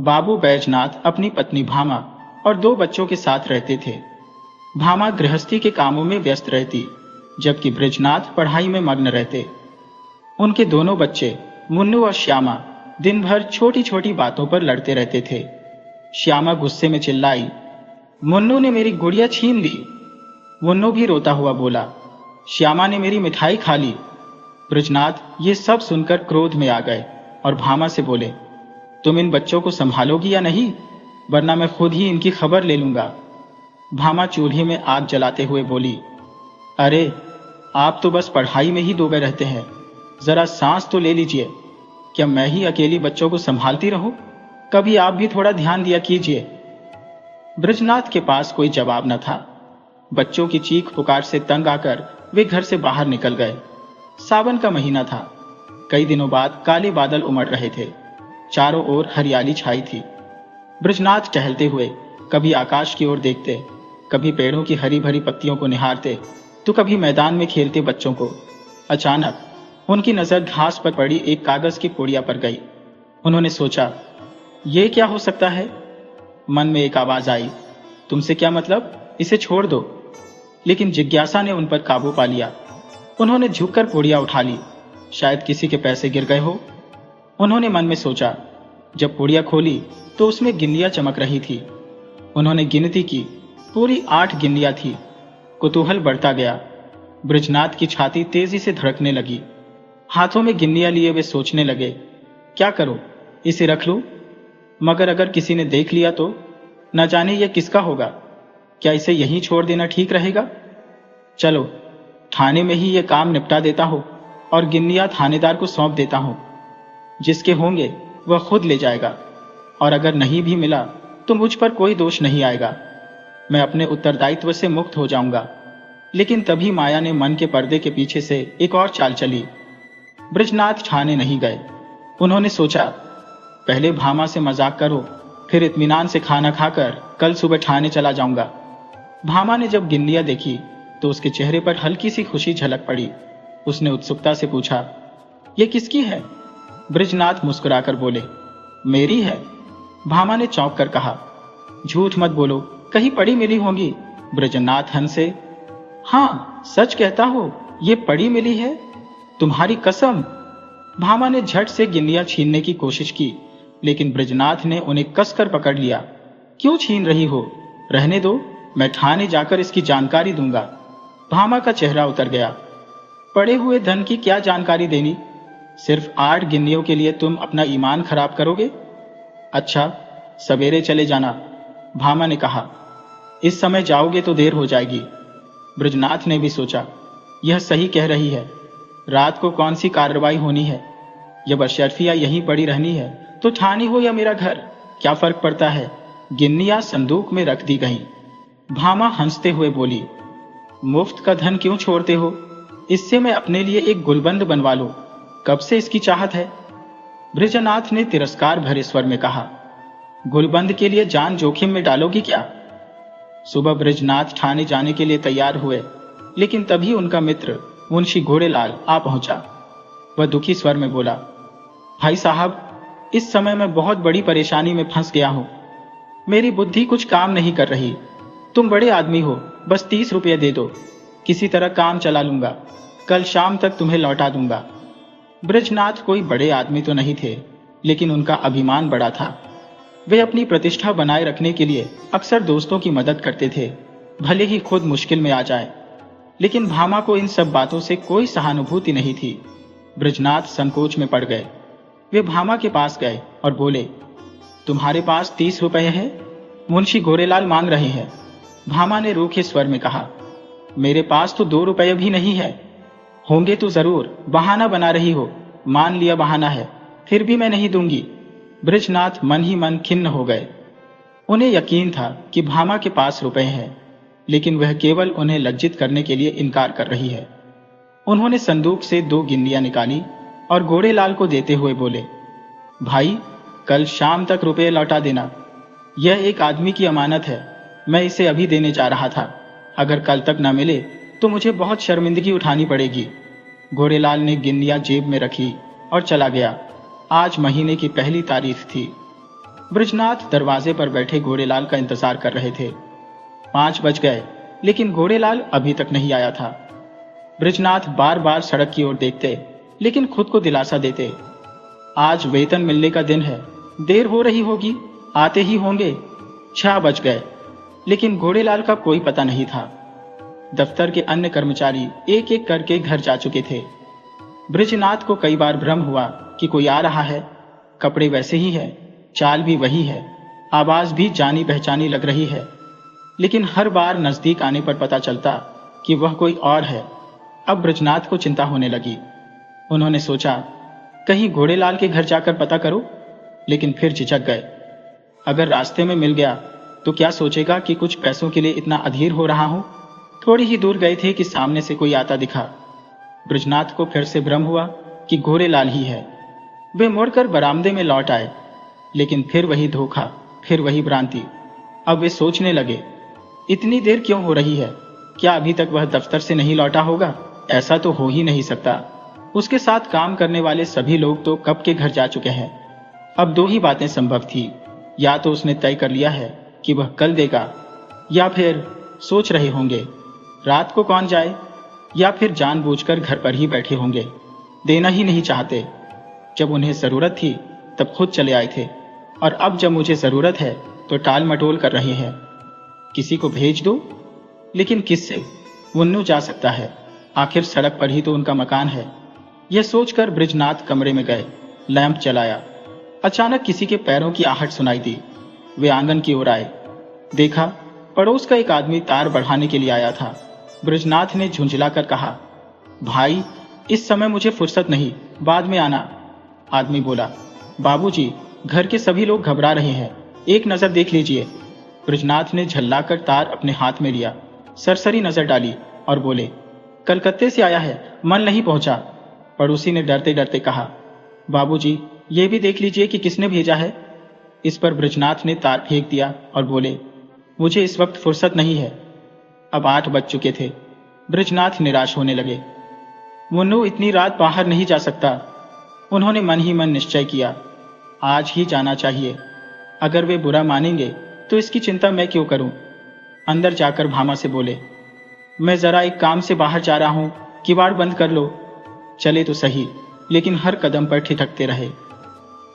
बाबू बैजनाथ अपनी पत्नी भामा और 2 बच्चों के साथ रहते थे। भामा गृहस्थी के कामों में व्यस्त रहती, जबकि बृजनाथ पढ़ाई में मग्न रहते। उनके दोनों बच्चे मुन्नू और श्यामा दिन भर छोटी छोटी बातों पर लड़ते रहते थे। श्यामा गुस्से में चिल्लाई, मुन्नू ने मेरी गुड़िया छीन ली। मुन्नू भी रोता हुआ बोला, श्यामा ने मेरी मिठाई खा ली। बृजनाथ ये सब सुनकर क्रोध में आ गए और भामा से बोले, तुम इन बच्चों को संभालोगी या नहीं, वरना मैं खुद ही इनकी खबर ले लूंगा। भामा चूल्हे में आग जलाते हुए बोली, अरे आप तो बस पढ़ाई में ही डूबे रहते हैं, जरा सांस तो ले लीजिए। क्या मैं ही अकेली बच्चों को संभालती रहूं? कभी आप भी थोड़ा ध्यान दिया कीजिए। बृजनाथ के पास कोई जवाब न था। बच्चों की चीख पुकार से तंग आकर वे घर से बाहर निकल गए। सावन का महीना था। कई दिनों बाद काले बादल उमड़ रहे थे। चारों ओर हरियाली छाई थी। बृजनाथ टहलते हुए कभी आकाश की ओर देखते, कभी पेड़ों की हरी भरी पत्तियों को निहारते, तो कभी मैदान में खेलते बच्चों को। अचानक उनकी नजर घास पर पड़ी एक कागज की पुड़िया पर गई। उन्होंने सोचा, ये क्या हो सकता है? मन में एक आवाज आई, तुमसे क्या मतलब, इसे छोड़ दो। लेकिन जिज्ञासा ने उन पर काबू पा लिया। उन्होंने झुककर पुड़िया उठा ली। शायद किसी के पैसे गिर गए हो। उन्होंने मन में सोचा। जब पुड़िया खोली तो उसमें गिल्लियां चमक रही थी। उन्होंने गिनती की, पूरी 8 गिल्लियां थी। कुतूहल बढ़ता गया। बृजनाथ की छाती तेजी से धड़कने लगी। हाथों में गिल्लियां लिए वे सोचने लगे, क्या करो, इसे रख लूं? मगर अगर किसी ने देख लिया तो न जाने यह किसका होगा। क्या इसे यहीं छोड़ देना ठीक रहेगा? चलो थाने में ही यह काम निपटा देता हूं और गिल्लियां थानेदार को सौंप देता हूं। जिसके होंगे वह खुद ले जाएगा, और अगर नहीं भी मिला तो मुझ पर कोई दोष नहीं आएगा। मैं अपने उत्तरदायित्व से मुक्त हो जाऊंगा। लेकिन तभी माया ने मन के पर्दे के पीछे से एक और चाल चली। बृजनाथ थाने नहीं गए। उन्होंने सोचा, पहले भामा से मजाक करो, फिर इत्मीनान से खाना खाकर कल सुबह थाने चला जाऊंगा। भामा ने जब गिल्लियां देखी तो उसके चेहरे पर हल्की सी खुशी झलक पड़ी। उसने उत्सुकता से पूछा, ये किसकी है? बृजनाथ मुस्कुराकर बोले, मेरी है। भामा ने चौंक कर कहा, झूठ मत बोलो, कहीं पड़ी मिली होंगी। बृजनाथ हंसे, हाँ सच कहता हो, ये पड़ी मिली है, तुम्हारी कसम। भामा ने झट से गिल्लियां छीनने की कोशिश की, लेकिन बृजनाथ ने उन्हें कसकर पकड़ लिया। क्यों छीन रही हो? रहने दो, मैं थाने जाकर इसकी जानकारी दूंगा। भामा का चेहरा उतर गया। पड़े हुए धन की क्या जानकारी देनी? सिर्फ 8 गिल्लियों के लिए तुम अपना ईमान खराब करोगे? अच्छा सवेरे चले जाना, भामा ने कहा। इस समय जाओगे तो देर हो जाएगी। बृजनाथ ने भी सोचा, यह सही कह रही है। रात को कौन सी कार्रवाई होनी है? जब अशर्फिया यहीं पड़ी रहनी है तो थाने हो या मेरा घर, क्या फर्क पड़ता है? गिन्नियां संदूक में रख दी गईं। भामा हंसते हुए बोली, मुफ्त का धन क्यों छोड़ते हो? इससे मैं अपने लिए एक गुलबंद बनवा लूं। कब से इसकी चाहत है। बृजनाथ ने तिरस्कार भरे स्वर में कहा, गुलबंद के लिए जान जोखिम में डालोगी क्या? सुबह बृजनाथ थाने जाने के लिए तैयार हुए, लेकिन तभी उनका मित्र मुंशी घोड़ेलाल आ पहुंचा। वह दुखी स्वर में बोला, भाई साहब, इस समय मैं बहुत बड़ी परेशानी में फंस गया हूं। मेरी बुद्धि कुछ काम नहीं कर रही। तुम बड़े आदमी हो, बस 30 रुपये दे दो, किसी तरह काम चला लूंगा। कल शाम तक तुम्हें लौटा दूंगा। बृजनाथ कोई बड़े आदमी तो नहीं थे, लेकिन उनका अभिमान बड़ा था। वे अपनी प्रतिष्ठा बनाए रखने के लिए अक्सर दोस्तों की मदद करते थे, भले ही खुद मुश्किल में आ जाए। लेकिन भामा को इन सब बातों से कोई सहानुभूति नहीं थी। बृजनाथ संकोच में पड़ गए। वे भामा के पास गए और बोले, तुम्हारे पास 30 रुपये हैं? मुंशी घोड़ेलाल मांग रहे हैं। भामा ने रूखे स्वर में कहा, मेरे पास तो 2 रुपये भी नहीं है। होंगे तो जरूर, बहाना बना रही हो। मान लिया बहाना है, फिर भी मैं नहीं दूंगी। बृजनाथ मन ही मन खिन्न हो गए। उन्हें यकीन था कि भामा के पास रुपए हैं, लेकिन वह केवल उन्हें लज्जित करने के लिए इनकार कर रही है। उन्होंने संदूक से 2 गिल्लियां निकाली और घोड़ेलाल को देते हुए बोले, भाई कल शाम तक रुपए लौटा देना। यह एक आदमी की अमानत है, मैं इसे अभी देने जा रहा था। अगर कल तक न मिले तो मुझे बहुत शर्मिंदगी उठानी पड़ेगी। घोड़ेलाल ने गिल्लियां जेब में रखी और चला गया। आज महीने की पहली तारीख थी। ब्रजनाथ दरवाजे पर बैठे घोड़ेलाल का इंतजार कर रहे थे। 5 बज गए, लेकिन घोड़ेलाल अभी तक नहीं आया था। ब्रजनाथ बार बार सड़क की ओर देखते, लेकिन खुद को दिलासा देते, आज वेतन मिलने का दिन है, देर हो रही होगी, आते ही होंगे। 6 बज गए, लेकिन घोड़ेलाल का कोई पता नहीं था। दफ्तर के अन्य कर्मचारी एक एक करके घर जा चुके थे। ब्रजनाथ को कई बार भ्रम हुआ कि कोई आ रहा है। कपड़े वैसे ही है, चाल भी वही है, आवाज भी जानी पहचानी लग रही है, लेकिन हर बार नजदीक आने पर पता चलता कि वह कोई और है। अब ब्रजनाथ को चिंता होने लगी। उन्होंने सोचा, कहीं घोड़ेलाल के घर जाकर पता करो, लेकिन फिर झिझक गए। अगर रास्ते में मिल गया तो क्या सोचेगा कि कुछ पैसों के लिए इतना अधीर हो रहा हूं। थोड़ी ही दूर गए थे कि सामने से कोई आता दिखा। ब्रजनाथ को फिर से भ्रम हुआ कि घोड़ेलाल ही है। वे मुड़कर बरामदे में लौट आए, लेकिन फिर वही धोखा, फिर वही भ्रांति। अब वे सोचने लगे, इतनी देर क्यों हो रही है? क्या अभी तक वह दफ्तर से नहीं लौटा होगा? ऐसा तो हो ही नहीं सकता। उसके साथ काम करने वाले सभी लोग तो कब के घर जा चुके हैं। अब 2 ही बातें संभव थी, या तो उसने तय कर लिया है कि वह कल देगा, या फिर सोच रहे होंगे रात को कौन जाए, या फिर जानबूझकर घर पर ही बैठे होंगे, देना ही नहीं चाहते। जब उन्हें जरूरत थी तब खुद चले आए थे, और अब जब मुझे जरूरत है तो टाल मटोल कर रहे हैं। किसी को भेज दो, लेकिन किससे? मुन्नू जा सकता है, आखिर सड़क पर ही तो उनका मकान है। यह सोचकर ब्रजनाथ कमरे में गए, लैंप जलाया। अचानक किसी के पैरों की आहट सुनाई दी। वे आंगन की ओर आए, देखा पड़ोस का एक आदमी तार बढ़ाने के लिए आया था। ब्रजनाथ ने झुंझलाकर कहा, भाई इस समय मुझे फुर्सत नहीं, बाद में आना। आदमी बोला, बाबूजी, घर के सभी लोग घबरा रहे हैं, एक नजर देख लीजिए। ब्रजनाथ ने झल्लाकर तार अपने हाथ में लिया, सरसरी नजर डाली और बोले, कलकत्ते से आया है, मन नहीं पहुंचा। पड़ोसी ने डरते डरते कहा, बाबूजी, ये भी देख लीजिए कि किसने भेजा है। इस पर ब्रजनाथ ने तार फेंक दिया और बोले, मुझे इस वक्त फुर्सत नहीं है। अब 8 बज चुके थे। ब्रजनाथ निराश होने लगे। मुन्नू इतनी रात बाहर नहीं जा सकता। उन्होंने मन ही मन निश्चय किया, आज ही जाना चाहिए। अगर वे बुरा मानेंगे तो इसकी चिंता मैं क्यों करूं। अंदर जाकर भामा से बोले, मैं जरा एक काम से बाहर जा रहा हूं, किवाड़ बंद कर लो। चले तो सही, लेकिन हर कदम पर ठिठकते रहे।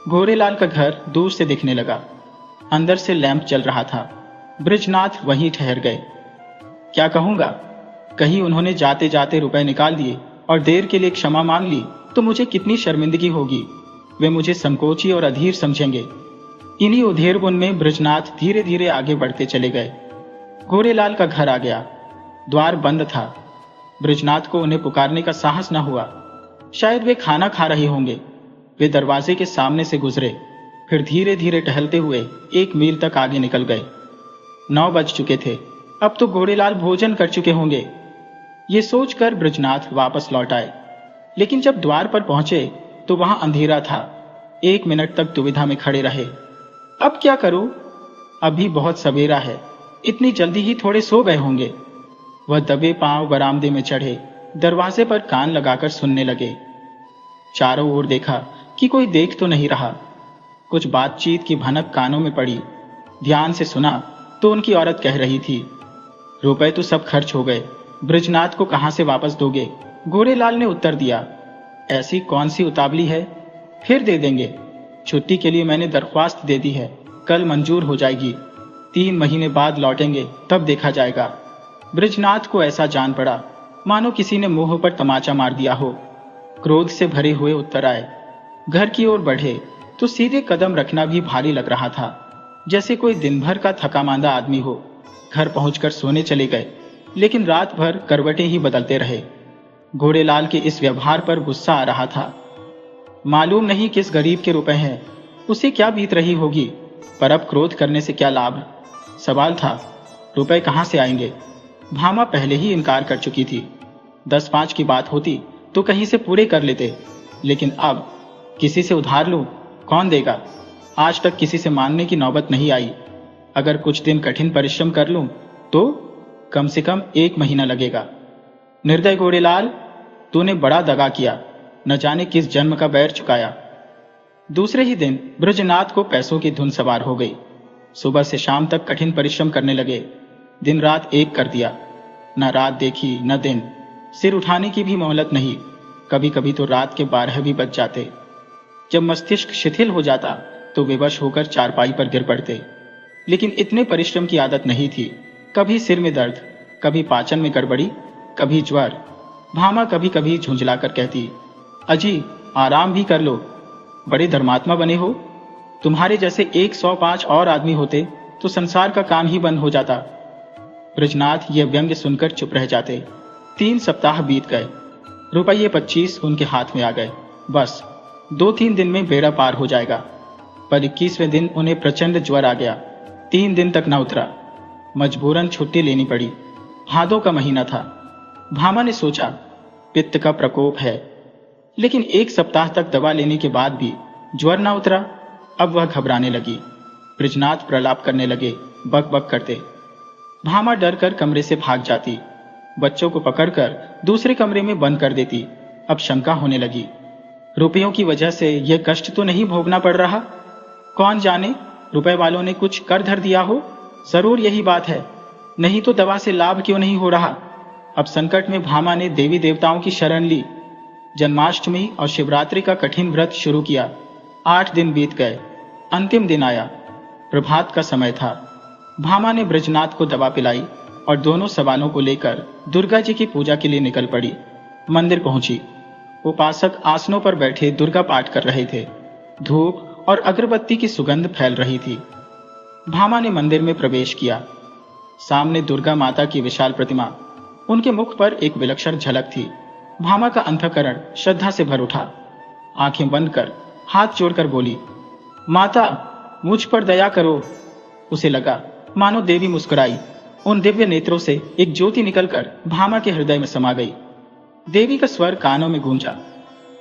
घोड़ेलाल का घर दूर से दिखने लगा। अंदर से लैंप जल रहा था। ब्रजनाथ वहीं ठहर गए। क्या कहूंगा? कहीं उन्होंने जाते जाते रुपए निकाल दिए और देर के लिए क्षमा मांग ली तो मुझे कितनी शर्मिंदगी होगी। वे मुझे संकोची और अधीर समझेंगे। इन्हीं उधेड़बुन में ब्रजनाथ धीरे धीरे आगे बढ़ते चले गए। घोड़ेलाल का घर आ गया। द्वार बंद था। ब्रजनाथ को उन्हें पुकारने का साहस न हुआ। शायद वे खाना खा रहे होंगे। वे दरवाजे के सामने से गुजरे, फिर धीरे धीरे टहलते हुए 1 मील तक आगे निकल गए। 9 बज चुके थे। अब तो घोड़ेलाल भोजन कर चुके होंगे। ये सोचकर ब्रजनाथ वापस लौट आए, लेकिन जब द्वार पर पहुंचे तो वहां अंधेरा था। 1 मिनट तक दुविधा में खड़े रहे। अब क्या करूं? अभी बहुत सवेरा है, इतनी जल्दी ही थोड़े सो गए होंगे। वह दबे पांव बरामदे में चढ़े, दरवाजे पर कान लगाकर सुनने लगे। चारों ओर देखा कि कोई देख तो नहीं रहा। कुछ बातचीत की भनक कानों में पड़ी। ध्यान से सुना तो उनकी औरत कह रही थी, रुपए तो सब खर्च हो गए, ब्रजनाथ को कहां से वापस दोगे? घोड़ेलाल ने उत्तर दिया, ऐसी कौन सी उतावली है, फिर दे देंगे। छुट्टी के लिए मैंने दरख्वास्त दे दी है, कल मंजूर हो जाएगी। 3 महीने बाद लौटेंगे, तब देखा जाएगा। ब्रजनाथ को ऐसा जान पड़ा मानो किसी ने मुंह पर तमाचा मार दिया हो। क्रोध से भरे हुए उत्तर आए। घर की ओर बढ़े तो सीधे कदम रखना भी भारी लग रहा था, जैसे कोई दिन भर का थका मांदा आदमी हो। घर पहुंचकर सोने चले गए, लेकिन रात भर करवटें ही बदलते रहे। घोड़ेलाल के इस व्यवहार पर गुस्सा आ रहा था। मालूम नहीं किस गरीब के रुपए हैं, उसे क्या बीत रही होगी, पर अब क्रोध करने से क्या लाभ। सवाल था, रुपए कहां से आएंगे? भामा पहले ही इनकार कर चुकी थी। 10-5 की बात होती तो कहीं से पूरे कर लेते, लेकिन अब किसी से उधार लूं, कौन देगा? आज तक किसी से मांगने की नौबत नहीं आई। अगर कुछ दिन कठिन परिश्रम कर लूं तो कम से कम 1 महीना लगेगा। निर्दय घोड़ेलाल, तूने बड़ा दगा किया, न जाने किस जन्म का बैर चुकाया। दूसरे ही दिन ब्रजनाथ को पैसों की धुन सवार हो गई। सुबह से शाम तक कठिन परिश्रम करने लगे। दिन रात एक कर दिया। न रात देखी न दिन, सिर उठाने की भी मोहलत नहीं। कभी कभी तो रात के 12 भी बज जाते। जब मस्तिष्क शिथिल हो जाता तो विवश होकर चारपाई पर गिर पड़ते। लेकिन इतने परिश्रम की आदत नहीं थी। कभी सिर में दर्द, कभी पाचन में गड़बड़ी, कभी ज्वर। भामा कभी कभी झुंझलाकर कहती, अजी आराम भी कर लो, बड़े धर्मात्मा बने हो। तुम्हारे जैसे 105 और आदमी होते तो संसार का काम ही बंद हो जाता। ब्रजनाथ ये व्यंग्य सुनकर चुप रह जाते। 3 सप्ताह बीत गए। रुपये 25 उनके हाथ में आ गए। बस 2-3 दिन में बेड़ा पार हो जाएगा। पर 21वें दिन उन्हें प्रचंड ज्वर आ गया। 3 दिन तक न उतरा। मजबूरन छुट्टी लेनी पड़ी। भादों का महीना था। भामा ने सोचा पित्त का प्रकोप है। लेकिन 1 सप्ताह तक दवा लेने के बाद भी ज्वर न उतरा। अब वह घबराने लगी। ब्रजनाथ प्रलाप करने लगे, बक बक करते। भामा डर कर कमरे से भाग जाती। बच्चों को पकड़कर दूसरे कमरे में बंद कर देती। अब शंका होने लगी, रुपयों की वजह से यह कष्ट तो नहीं भोगना पड़ रहा? कौन जाने रुपए वालों ने कुछ कर धर दिया हो। जरूर यही बात है, नहीं तो दवा से लाभ क्यों नहीं हो रहा। अब संकट में भामा ने देवी देवताओं की शरण ली। जन्माष्टमी और शिवरात्रि का कठिन व्रत शुरू किया। 8 दिन बीत गए। अंतिम दिन आया। प्रभात का समय था। भामा ने ब्रजनाथ को दवा पिलाई और दोनों सवालों को लेकर दुर्गा जी की पूजा के लिए निकल पड़ी। मंदिर पहुंची। उपासक आसनों पर बैठे दुर्गा पाठ कर रहे थे। धूप और अगरबत्ती की सुगंध फैल रही थी। भामा ने मंदिर में प्रवेश किया। सामने दुर्गा माता की विशाल प्रतिमा। उनके मुख पर एक विलक्षण झलक थी। भामा का अंतःकरण श्रद्धा से भर उठा। आंखें बंद कर हाथ जोड़कर बोली, माता मुझ पर दया करो। उसे लगा मानो देवी मुस्कुराई। उन दिव्य नेत्रों से एक ज्योति निकलकर भामा के हृदय में समा गई। देवी का स्वर कानों में गूंजा,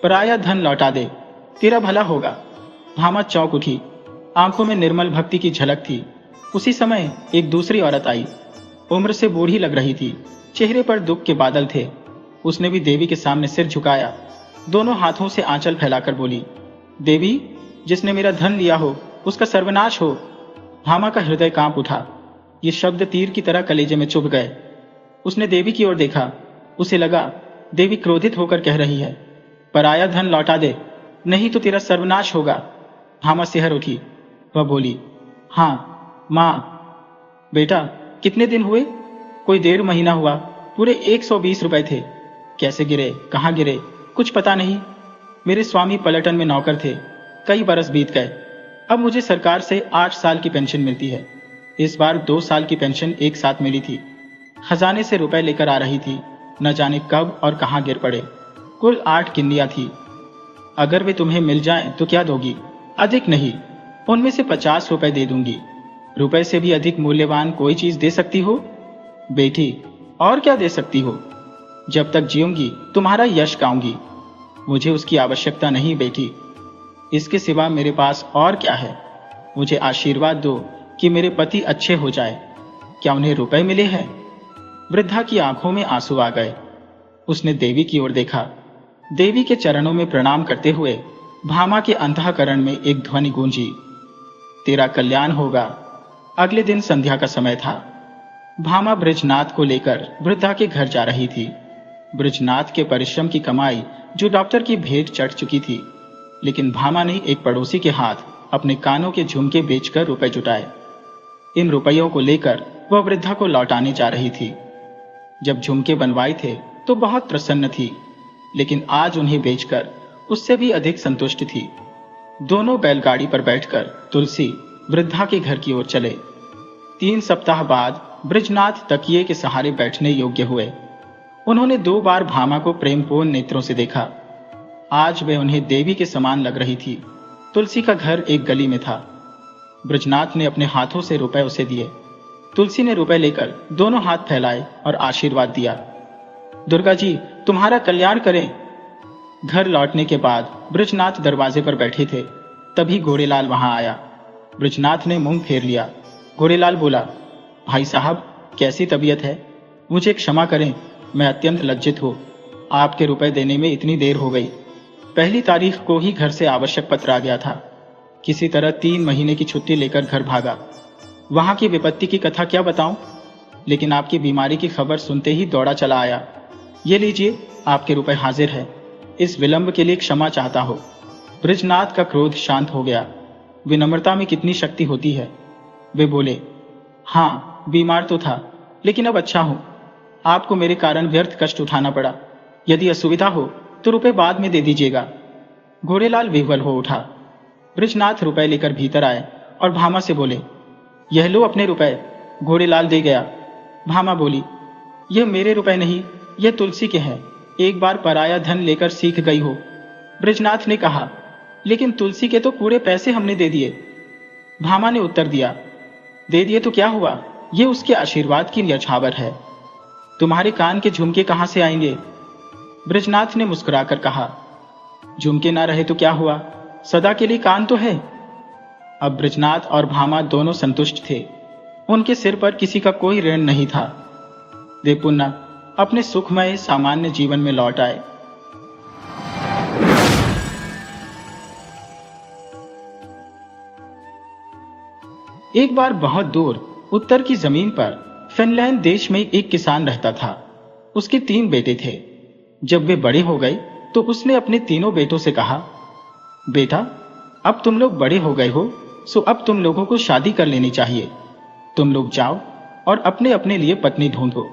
पराया धन लौटा दे, तेरा भला होगा। भामा चौंक उठी। आंखों में निर्मल भक्ति की झलक थी। उसी समय एक दूसरी औरत आई। उम्र से बूढ़ी लग रही थी। चेहरे पर दुख के बादल थे। उसने भी देवी के सामने सिर झुकाया। दोनों हाथों से आंचल फैलाकर बोली, देवी जिसने मेरा धन लिया हो उसका सर्वनाश हो। भामा का हृदय कांप उठा। ये शब्द तीर की तरह कलेजे में चुभ गए। उसने देवी की ओर देखा। उसे लगा देवी क्रोधित होकर कह रही है, पराया धन लौटा दे, नहीं तो तेरा सर्वनाश होगा। भामा सिहर उठी। वह बोली, हाँ माँ। बेटा कितने दिन हुए? कोई 1.5 महीना हुआ। पूरे 120 रुपए थे। कैसे गिरे, कहाँ गिरे, कुछ पता नहीं। मेरे स्वामी पलटन में नौकर थे। कई बरस बीत गए। अब मुझे सरकार से 8 साल की पेंशन मिलती है। इस बार 2 साल की पेंशन एक साथ मिली थी। खजाने से रुपए लेकर आ रही थी। न जाने कब और कहाँ गिर पड़े। कुल 8 किन्नियां थी। अगर वे तुम्हें मिल जाएं तो क्या दोगी? अधिक नहीं, उनमें से 50 रुपए दे दूंगी। रुपए से भी अधिक मूल्यवान कोई चीज दे सकती हो? बेटी और क्या दे सकती हो? जब तक जीऊंगी तुम्हारा यश गाऊंगी। मुझे उसकी आवश्यकता नहीं बेटी। इसके सिवा मेरे पास और क्या है? मुझे आशीर्वाद दो कि मेरे पति अच्छे हो जाए। क्या उन्हें रुपए मिले हैं? वृद्धा की आंखों में आंसू आ गए। उसने देवी की ओर देखा। देवी के चरणों में प्रणाम करते हुए भामा के अंतःकरण में एक ध्वनि गूंजी, तेरा कल्याण होगा। अगले दिन संध्या का समय था। भामा ब्रजनाथ को लेकर वृद्धा के घर जा रही थी। ब्रजनाथ के परिश्रम की कमाई जो डॉक्टर की भेंट चढ़ चुकी थी, लेकिन भामा ने एक पड़ोसी के हाथ अपने कानों के झुमके बेचकर रुपए जुटाए। इन रुपयों को लेकर वह वृद्धा को लौटाने जा रही थी। जब झुमके बनवाए थे तो बहुत प्रसन्न थी, लेकिन आज उन्हें बेचकर उससे भी अधिक संतुष्ट थी। दोनों बैलगाड़ी पर बैठकर तुलसी वृद्धा के घर की ओर चले। 3 सप्ताह बाद ब्रजनाथ तकिए के सहारे बैठने योग्य हुए। उन्होंने 2 बार भामा को प्रेमपूर्ण नेत्रों से देखा। आज वे उन्हें देवी के समान लग रही थी। तुलसी का घर एक गली में था। ब्रजनाथ ने अपने हाथों से रुपए उसे दिए। तुलसी ने रुपए लेकर दोनों हाथ फैलाए और आशीर्वाद दिया, दुर्गा जी तुम्हारा कल्याण करें। घर लौटने के बाद ब्रजनाथ दरवाजे पर बैठे थे। तभी घोड़ेलाल वहां आया। ब्रजनाथ ने मुंह फेर लिया। घोड़ेलाल बोला, भाई साहब कैसी तबीयत है? मुझे क्षमा करें, मैं अत्यंत लज्जित हूँ। आपके रुपए देने में इतनी देर हो गई। पहली तारीख को ही घर से आवश्यक पत्र आ गया था। किसी तरह 3 महीने की छुट्टी लेकर घर भागा। वहां की विपत्ति की कथा क्या बताऊं, लेकिन आपकी बीमारी की खबर सुनते ही दौड़ा चला आया। ये लीजिए, आपके रुपए हाजिर है। इस विलंब के लिए क्षमा चाहता हो। बृजनाथ का क्रोध शांत हो गया। विनम्रता में कितनी शक्ति होती है। वे बोले, हाँ, बीमार तो था, लेकिन अब अच्छा हूं। आपको मेरे कारण व्यर्थ कष्ट उठाना पड़ा। यदि असुविधा हो तो रुपए बाद में दे दीजिएगा। घोड़ेलाल विह्वल हो उठा। बृजनाथ रुपए लेकर भीतर आए और भामा से बोले, यह लो अपने रुपए। घोड़ेलाल दे गया। भामा बोली, यह मेरे रुपए नहीं, यह तुलसी के हैं। एक बार पराया धन लेकर सीख गई हो। बृजनाथ ने कहा, लेकिन तुलसी के तो पूरे पैसे हमने दे दिए। भामा ने उत्तर दिया, दे दिए तो क्या हुआ, ये उसके आशीर्वाद की न्यौछावर है। तुम्हारे कान के झुमके कहां से आएंगे? बृजनाथ ने मुस्कुराकर कहा, झुमके ना रहे तो क्या हुआ, सदा के लिए कान तो है। अब बृजनाथ और भामा दोनों संतुष्ट थे। उनके सिर पर किसी का कोई ऋण नहीं था। वे पुनः अपने सुखमय सामान्य जीवन में लौट आए। एक बार बहुत दूर उत्तर की जमीन पर फिनलैंड देश में एक किसान रहता था। उसके 3 बेटे थे। जब वे बड़े हो गए तो उसने अपने तीनों बेटों से कहा, बेटा, अब तुम लोग बड़े हो गए हो, सो अब तुम लोगों को शादी कर लेनी चाहिए। तुम लोग जाओ और अपने अपने लिए पत्नी ढूंढो।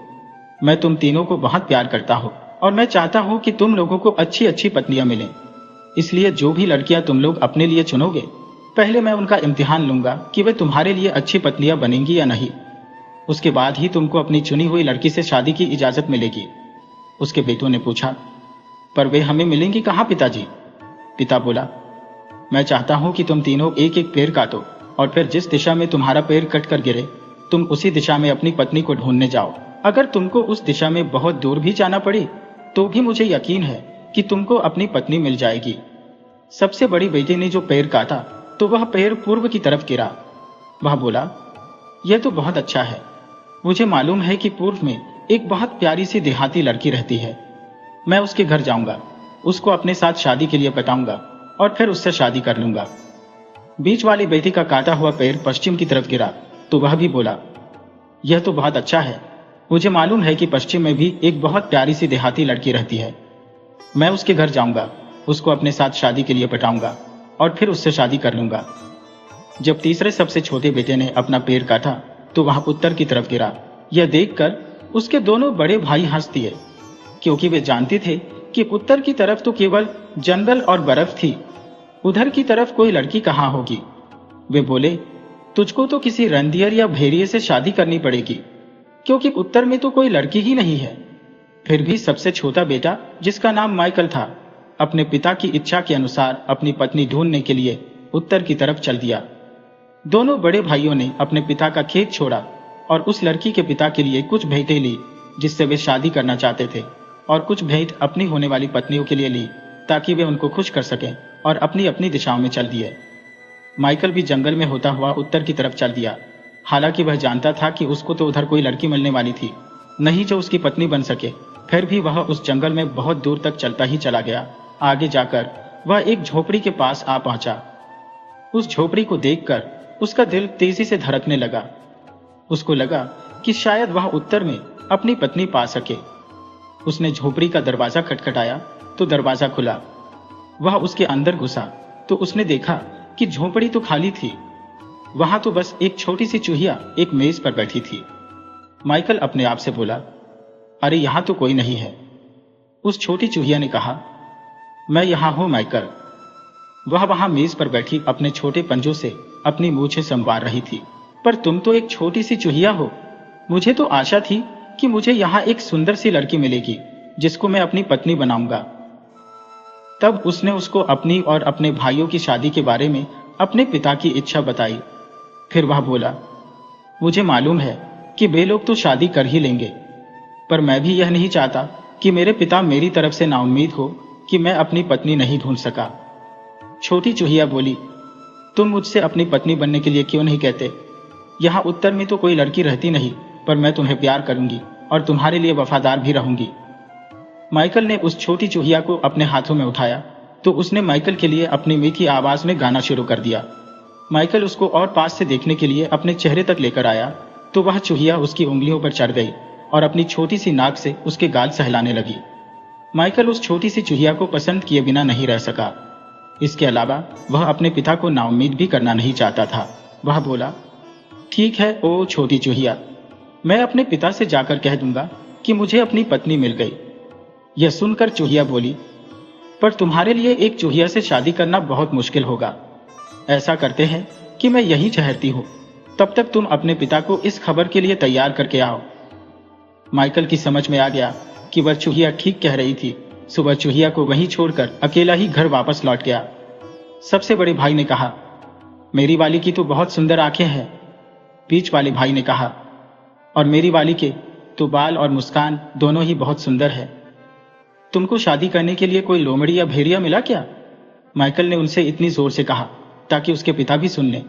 मैं तुम तीनों को बहुत प्यार करता हूं और मैं चाहता हूं कि तुम लोगों को अच्छी अच्छी पत्नियां मिलें। इसलिए जो भी लड़कियां तुम लोग अपने लिए चुनोगे, पहले मैं उनका इम्तिहान लूंगा कि वे तुम्हारे लिए अच्छी पत्नियां बनेंगी या नहीं। उसके बाद ही तुमको अपनी चुनी हुई लड़की से शादी की इजाजत मिलेगी। उसके बेटों ने पूछा, पर वे हमें मिलेंगी कहां पिताजी? पिता बोला, मैं चाहता हूं कि तुम तीनों एक एक पेड़ काटो और फिर जिस दिशा में तुम्हारा पेड़ कट कर गिरे, तुम उसी दिशा में अपनी पत्नी को ढूंढने जाओ। अगर तुमको उस दिशा में बहुत दूर भी जाना पड़े तो भी मुझे यकीन है कि तुमको अपनी पत्नी मिल जाएगी। सबसे बड़ी बेटी ने जो पेड़ काटा तो वह पेड़ पूर्व की तरफ गिरा। वह बोला, यह तो बहुत अच्छा है। मुझे मालूम है कि पूर्व में एक बहुत प्यारी सी देहाती लड़की रहती है। मैं उसके घर जाऊंगा, उसको अपने साथ शादी के लिए पटाऊंगा और फिर उससे शादी कर लूंगा। बीच वाली बेटी का काटा हुआ पेड़ पश्चिम की तरफ गिरा तो वह भी बोला, यह तो बहुत अच्छा है। मुझे मालूम है कि पश्चिम में भी एक बहुत प्यारी सी देहाती लड़की रहती है। मैं उसके घर जाऊंगा, उसको अपने साथ शादी के लिए पटाऊंगा और फिर उससे शादी कर लूंगा। जब तीसरे सबसे छोटे बेटे ने अपना पेड़ काटा तो वह उत्तर की तरफ गिरा। यह देखकर उसके दोनों बड़े भाई हंस दिए, क्योंकि वे जानते थे कि उत्तर की तरफ तो केवल जंगल और बर्फ थी, उधर की तरफ कोई लड़की कहां होगी। वे बोले, तुझको तो किसी रंधियर या भेड़िए से शादी करनी पड़ेगी, क्योंकि उत्तर में तो कोई लड़की ही नहीं है। फिर भी सबसे छोटा बेटा, जिसका नाम माइकल था, अपने पिता की इच्छा के अनुसार अपनी पत्नी ढूंढने के लिए उत्तर की तरफ चल दिया। दोनों बड़े भाइयों ने अपने पिता का खेत छोड़ा और उस लड़की के पिता के लिए कुछ भेंटें ली जिससे वे शादी करना चाहते थे, और कुछ भेंट अपनी होने वाली पत्नियों के लिए ली ताकि वे उनको खुश कर सकें, और अपनी अपनी दिशाओं में चल दिए। माइकल भी जंगल में होता हुआ उत्तर की तरफ चल दिया। हालांकि वह जानता था कि उसको तो उधर कोई लड़की मिलने वाली थी नहीं जो उसकी पत्नी बन सके। फिर भी वह उस जंगल में बहुत दूर तक चलता ही चला गया। आगे जाकर वह एक झोपड़ी के पास आ पहुंचा। उस झोपड़ी को देखकर उसका दिल तेजी से धड़कने लगा। उसको लगा कि शायद वह उत्तर में अपनी पत्नी पा सके। उसने झोपड़ी का दरवाजा खटखटाया तो दरवाजा खुला। वह उसके अंदर घुसा तो उसने देखा कि झोपड़ी तो खाली थी। वहां तो बस एक छोटी सी चूहिया एक मेज पर बैठी थी। माइकल अपने आप से बोला, अरे यहां तो कोई नहीं है। उस छोटी चूहिया ने कहा, मैं यहां हूं माइकल। वह वहां मेज पर बैठी अपने छोटे पंजों से अपनी मूछें संवार रही थी। पर तुम तो एक छोटी सी चूहिया हो। मुझे तो आशा थी कि मुझे यहां एक सुंदर सी लड़की मिलेगी जिसको मैं अपनी पत्नी बनाऊंगा। तब उसने उसको अपनी और अपने भाइयों की शादी के बारे में अपने पिता की इच्छा बताई। फिर वह बोला, मुझे मालूम है कि वे लोग तो शादी कर ही लेंगे, पर मैं भी यह नहीं चाहता कि मेरे पिता मेरी तरफ से नाउम्मीद हो कि मैं अपनी पत्नी नहीं ढूंढ सका। छोटी चूहिया बोली, तुम मुझसे अपनी पत्नी बनने के लिए क्यों नहीं कहते? यहाँ उत्तर में तो कोई लड़की रहती नहीं, पर मैं तुम्हें प्यार करूंगी और तुम्हारे लिए वफादार भी रहूंगी। माइकल ने उस छोटी चूहिया को अपने हाथों में उठाया तो उसने माइकल के लिए अपनी मीठी आवाज में गाना शुरू कर दिया। माइकल उसको और पास से देखने के लिए अपने चेहरे तक लेकर आया तो वह चूहिया उसकी उंगलियों पर चढ़ गई और अपनी छोटी सी नाक से उसके गाल सहलाने लगी। माइकल उस छोटी सी चूहिया को पसंद किए बिना नहीं रह सका। इसके अलावा वह अपने पिता को नाउम्मीद भी करना नहीं चाहता था। वह बोला, ठीक है ओ छोटी चूहिया, मैं अपने पिता से जाकर कह दूंगा कि मुझे अपनी पत्नी मिल गई। यह सुनकर चूहिया बोली, पर तुम्हारे लिए एक चूहिया से शादी करना बहुत मुश्किल होगा। ऐसा करते हैं कि मैं यहीं ठहरती हूँ, तब तक तुम अपने पिता को इस खबर के लिए तैयार करके आओ। माइकल की समझ में आ गया कि वह चूहिया ठीक कह रही थी। सुबह चूहिया को वहीं छोड़कर अकेला ही घर वापस लौट गया। सबसे बड़े भाई ने कहा, मेरी वाली की तो बहुत सुंदर आंखें हैं। बीच वाले भाई ने कहा, और मेरी वाली के तो बाल और मुस्कान दोनों ही बहुत सुंदर है। तुमको शादी करने के लिए कोई लोमड़ी या भेड़िया मिला क्या? माइकल ने उनसे इतनी जोर से कहा ताकि उसके पिता भी सुन लें।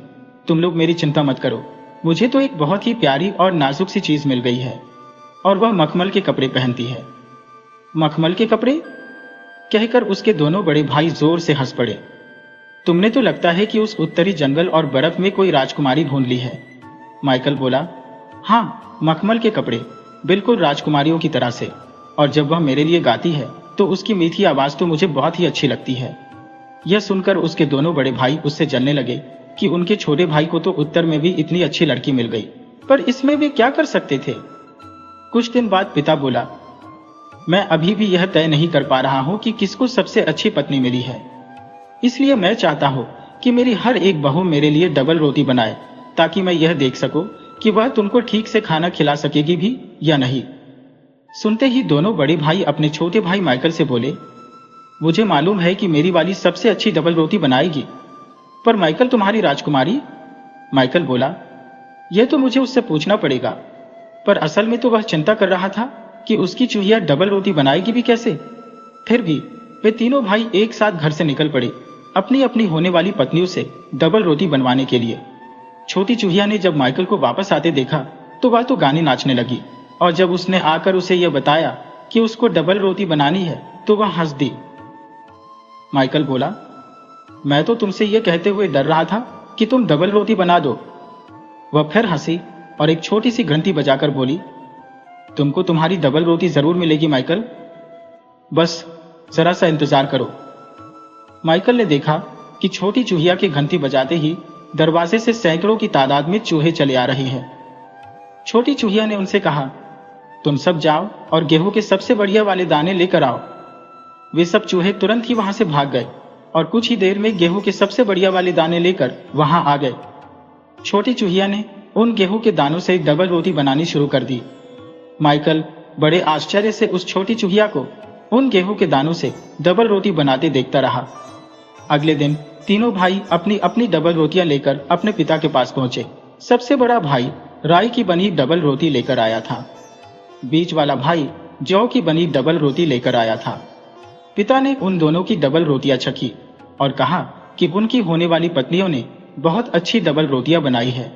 तुम लोग मेरी चिंता मत करो, मुझे तो एक बहुत ही प्यारी और नाजुक सी चीज मिल गई है और वह मखमल के कपड़े पहनती है। मखमल के कपड़े? कहकर उसके दोनों बड़े भाई जोर से हंस पड़े। तुमने तो लगता है कि उस उत्तरी जंगल और बर्फ में कोई राजकुमारी ढूंढ ली है। माइकल बोला, हाँ, मखमल के कपड़े, बिल्कुल राजकुमारियों की तरह से। और जब वह मेरे लिए गाती है तो उसकी मीठी आवाज तो मुझे बहुत ही अच्छी लगती है। यह सुनकर उसके दोनों बड़े भाई उससे जलने लगे कि उनके छोटे भाई को तो उत्तर में भी इतनी अच्छी लड़की मिल गई, पर इसमें वे क्या कर सकते थे। कुछ दिन बाद पिता बोला, मैं अभी भी यह तय नहीं कर पा रहा हूं कि किसको सबसे अच्छी पत्नी मिली है। इसलिए मैं चाहता हूं कि मेरी हर एक बहू मेरे लिए डबल रोटी बनाए, ताकि मैं यह देख सकूं कि वह तुमको ठीक से खाना खिला सकेगी भी या नहीं। सुनते ही दोनों बड़े भाई अपने छोटे भाई माइकल से बोले, मुझे मालूम है कि मेरी वाली सबसे अच्छी डबल रोटी बनाएगी, पर माइकल तुम्हारी राजकुमारी? माइकल बोला, यह तो मुझे उससे पूछना पड़ेगा, पर असल में तो वह चिंता कर रहा था कि उसकी चूहिया डबल रोटी बनाएगी भी कैसे। फिर भी वे तीनों भाई एक साथ घर से निकल पड़े अपनी अपनी होने वाली पत्नियों से डबल रोटी बनवाने के लिए। छोटी चूहिया ने जब माइकल को वापस आते देखा तो वह तो गाने नाचने लगी, और जब उसने आकर उसे यह बताया कि उसको डबल रोटी बनानी है तो वह हंस दी। माइकल बोला, मैं तो तुमसे यह कहते हुए डर रहा था कि तुम डबल रोटी बना दो। वह फिर हंसी और एक छोटी सी घंटी बजाकर बोली, तुमको तुम्हारी डबल रोटी जरूर मिलेगी माइकल, बस जरा सा इंतजार करो। माइकल ने देखा कि छोटी चूहिया की घंटी बजाते ही दरवाजे से सैकड़ों की तादाद में चूहे चले आ रहे हैं। छोटी चूहिया ने उनसे कहा, तुम सब जाओ और गेहूं के सबसे बढ़िया वाले दाने लेकर आओ। वे सब चूहे तुरंत ही वहां से भाग गए और कुछ ही देर में गेहूं के सबसे बढ़िया वाले दाने लेकर वहां आ गए। छोटी चूहिया ने उन गेहूं के दानों से डबल रोटी बनानी शुरू कर दी। माइकल बड़े आश्चर्य से उस छोटी चूहिया को उन गेहूं के दानों से डबल रोटी बनाते देखता रहा। अगले दिन तीनों भाई अपनी अपनी डबल रोटियां लेकर अपने पिता के पास पहुंचे। सबसे बड़ा भाई राई की बनी डबल रोटी लेकर आया था। बीच वाला भाई जौ की बनी डबल रोटी लेकर आया था। पिता ने उन दोनों की डबल रोटियां चखी और कहा कि उनकी होने वाली पत्नियों ने बहुत अच्छी डबल रोटियां बनाई है।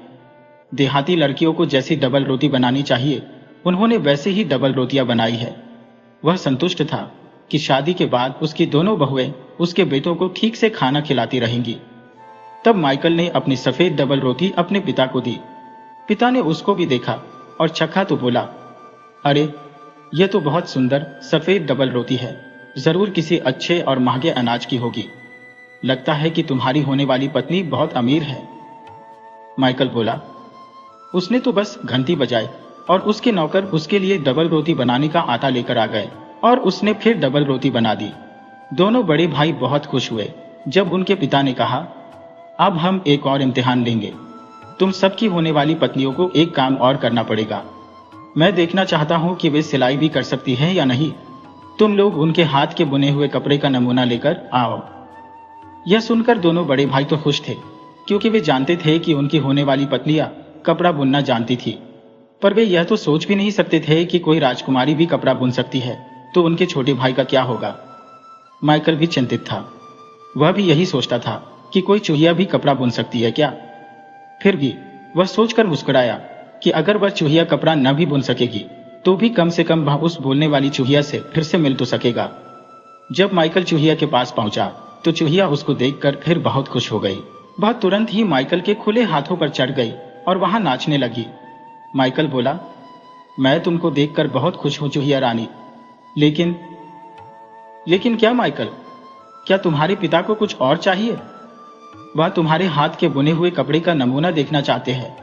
देहाती लड़कियों को जैसी डबल रोटी बनानी चाहिए उन्होंने वैसे ही डबल रोटियां बनाई है। वह संतुष्ट था कि शादी के बाद उसकी दोनों बहुएं उसके बेटों को ठीक से खाना खिलाती रहेंगी। तब माइकल ने अपनी सफेद डबल रोटी अपने पिता को दी। पिता ने उसको भी देखा और चखा तो बोला, अरे यह तो बहुत सुंदर सफेद डबल रोटी है, जरूर किसी अच्छे और महंगे अनाज की होगी। लगता है कि तुम्हारी होने वाली पत्नी बहुत अमीर है। माइकल बोला, उसने तो बस घंटी बजाई और उसके नौकर उसके लिए डबल रोटी बनाने का आटा लेकर आ गए और उसने फिर डबल रोटी बना दी। दोनों बड़े भाई बहुत खुश हुए जब उनके पिता ने कहा, अब हम एक और इम्तिहान लेंगे। तुम सबकी होने वाली पत्नियों को एक काम और करना पड़ेगा। मैं देखना चाहता हूं कि वे सिलाई भी कर सकती हैं या नहीं। तुम लोग उनके हाथ के बुने हुए कपड़े का नमूना लेकर आओ। यह सुनकर दोनों बड़े भाई तो खुश थे, क्योंकि वे जानते थे कि उनकी होने वाली पत्नियां कपड़ा बुनना जानती थी, पर वे यह तो सोच भी नहीं सकते थे कि कोई राजकुमारी भी कपड़ा बुन सकती है, तो उनके छोटे भाई का क्या होगा। माइकल भी चिंतित था। वह भी यही सोचता था कि कोई चूहिया भी कपड़ा बुन सकती है क्या। फिर भी वह सोचकर मुस्कुराया कि अगर वह चूहिया कपड़ा न भी बुन सकेगी तो भी कम से कम वह उस बोलने वाली चूहिया से फिर से मिल तो सकेगा। जब माइकल चूहिया के पास पहुंचा तो चूहिया उसको देखकर फिर बहुत खुश हो गई। वह तुरंत ही माइकल के खुले हाथों पर चढ़ गई और वहां नाचने लगी। माइकल बोला, मैं तुमको देखकर बहुत खुश हूं चूहिया रानी, लेकिन लेकिन क्या माइकल, क्या तुम्हारे पिता को कुछ और चाहिए? वह तुम्हारे हाथ के बुने हुए कपड़े का नमूना देखना चाहते हैं।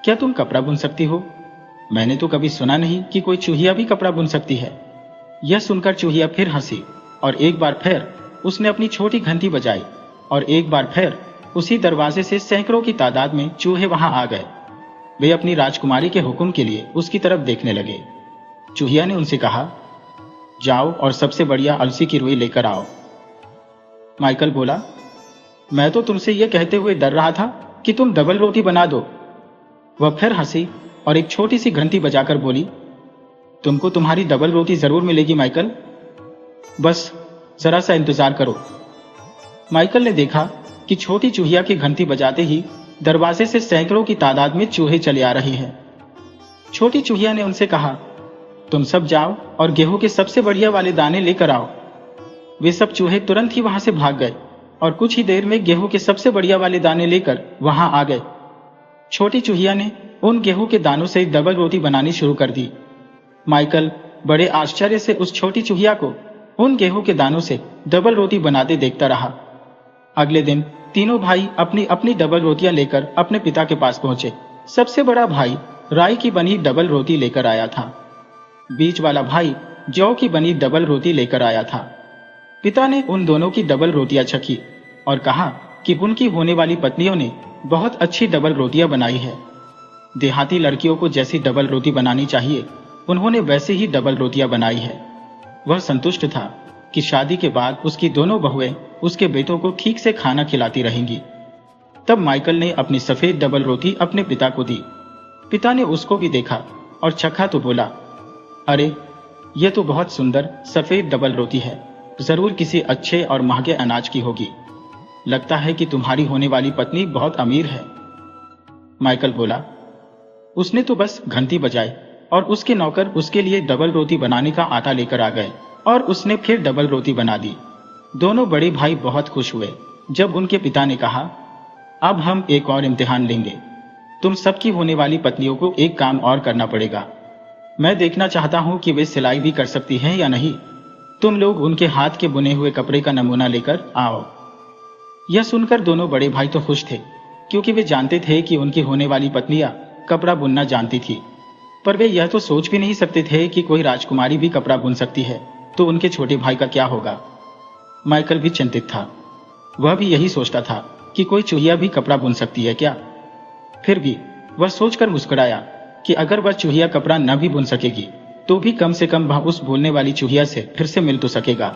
क्या तुम कपड़ा बुन सकती हो? मैंने तो कभी सुना नहीं कि कोई चूहिया भी कपड़ा बुन सकती है। यह सुनकर चूहिया फिर हंसी और एक बार फिर उसने अपनी छोटी घंटी बजाई और एक बार फिर उसी दरवाजे से सैकड़ों की तादाद में चूहे वहां आ गए। वे अपनी राजकुमारी के हुक्म के लिए उसकी तरफ देखने लगे। चूहिया ने उनसे कहा, जाओ और सबसे बढ़िया अलसी की रुई लेकर आओ। माइकल बोला, मैं तो तुमसे यह कहते हुए डर रहा था कि तुम डबल रोटी बना दो। वह फिर हंसी और एक छोटी सी घंटी बजाकर बोली, तुमको तुम्हारी डबल रोटी जरूर मिलेगी माइकल, बस जरा सा इंतजार करो। माइकल ने देखा कि छोटी चूहिया की घंटी बजाते ही दरवाजे से सैकड़ों की तादाद में चूहे चले आ रहे हैं। छोटी चूहिया ने उनसे कहा, तुम सब जाओ और गेहूं के सबसे बढ़िया वाले दाने लेकर आओ। वे सब चूहे तुरंत ही वहां से भाग गए और कुछ ही देर में गेहूं के सबसे बढ़िया वाले दाने लेकर वहां आ गए। छोटी चूहिया ने उन गेहूं के दानों से डबल रोटी बनानी शुरू कर दी। माइकल बड़े आश्चर्य से उस छोटी चूहिया को उन गेहूं के दानों से डबल रोटी बनाते देखता रहा। अगले दिन तीनों भाई अपनी अपनी डबल रोटियां लेकर अपने पिता के पास पहुंचे। सबसे बड़ा भाई राई की बनी डबल रोटी लेकर आया था। बीच वाला भाई जौ की बनी डबल रोटी लेकर आया था। पिता ने उन दोनों की डबल रोटियां चखी और कहा कि उनकी होने वाली पत्नियों ने बहुत अच्छी डबल रोटियां बनाई है। देहाती लड़कियों को जैसी डबल रोटी बनानी चाहिए, उन्होंने वैसे ही डबल रोटियां बनाई है। वह संतुष्ट था कि शादी के बाद उसकी दोनों बहुएं उसके बेटों को ठीक से खाना खिलाती रहेंगी। तब माइकल ने अपनी सफेद डबल रोटी अपने पिता को दी। पिता ने उसको भी देखा और चखा तो बोला, अरे यह तो बहुत सुंदर सफेद डबल रोटी है, जरूर किसी अच्छे और महंगे अनाज की होगी। लगता है कि तुम्हारी होने वाली पत्नी बहुत अमीर है। माइकल बोला, उसने तो बस घंटी बजाई और उसके नौकर उसके लिए डबल रोटी बनाने का आटा लेकर आ गए और उसने फिर डबल रोटी बना दी। दोनों बड़े भाई बहुत खुश हुए जब उनके पिता ने कहा, अब हम एक और इम्तिहान लेंगे। तुम सबकी होने वाली पत्नियों को एक काम और करना पड़ेगा। मैं देखना चाहता हूं कि वे सिलाई भी कर सकती हैं या नहीं। तुम लोग उनके हाथ के बुने हुए कपड़े का नमूना लेकर आओ। यह सुनकर दोनों बड़े भाई तो खुश थे, क्योंकि वे जानते थे कि उनकी होने वाली पत्नियां कपड़ा बुनना जानती थी। पर वे यह तो सोच भी नहीं सकते थे कि कोई राजकुमारी भी कपड़ा बुन सकती है, तो उनके छोटे भाई का क्या होगा। माइकल भी चिंतित था। वह भी यही सोचता था कि कोई चूहिया भी कपड़ा बुन सकती है क्या। फिर भी वह सोचकर मुस्कुराया कि अगर वह चूहिया कपड़ा न भी बुन सकेगी तो भी कम से कम वह उस बोलने वाली चूहिया से फिर से मिल तो सकेगा।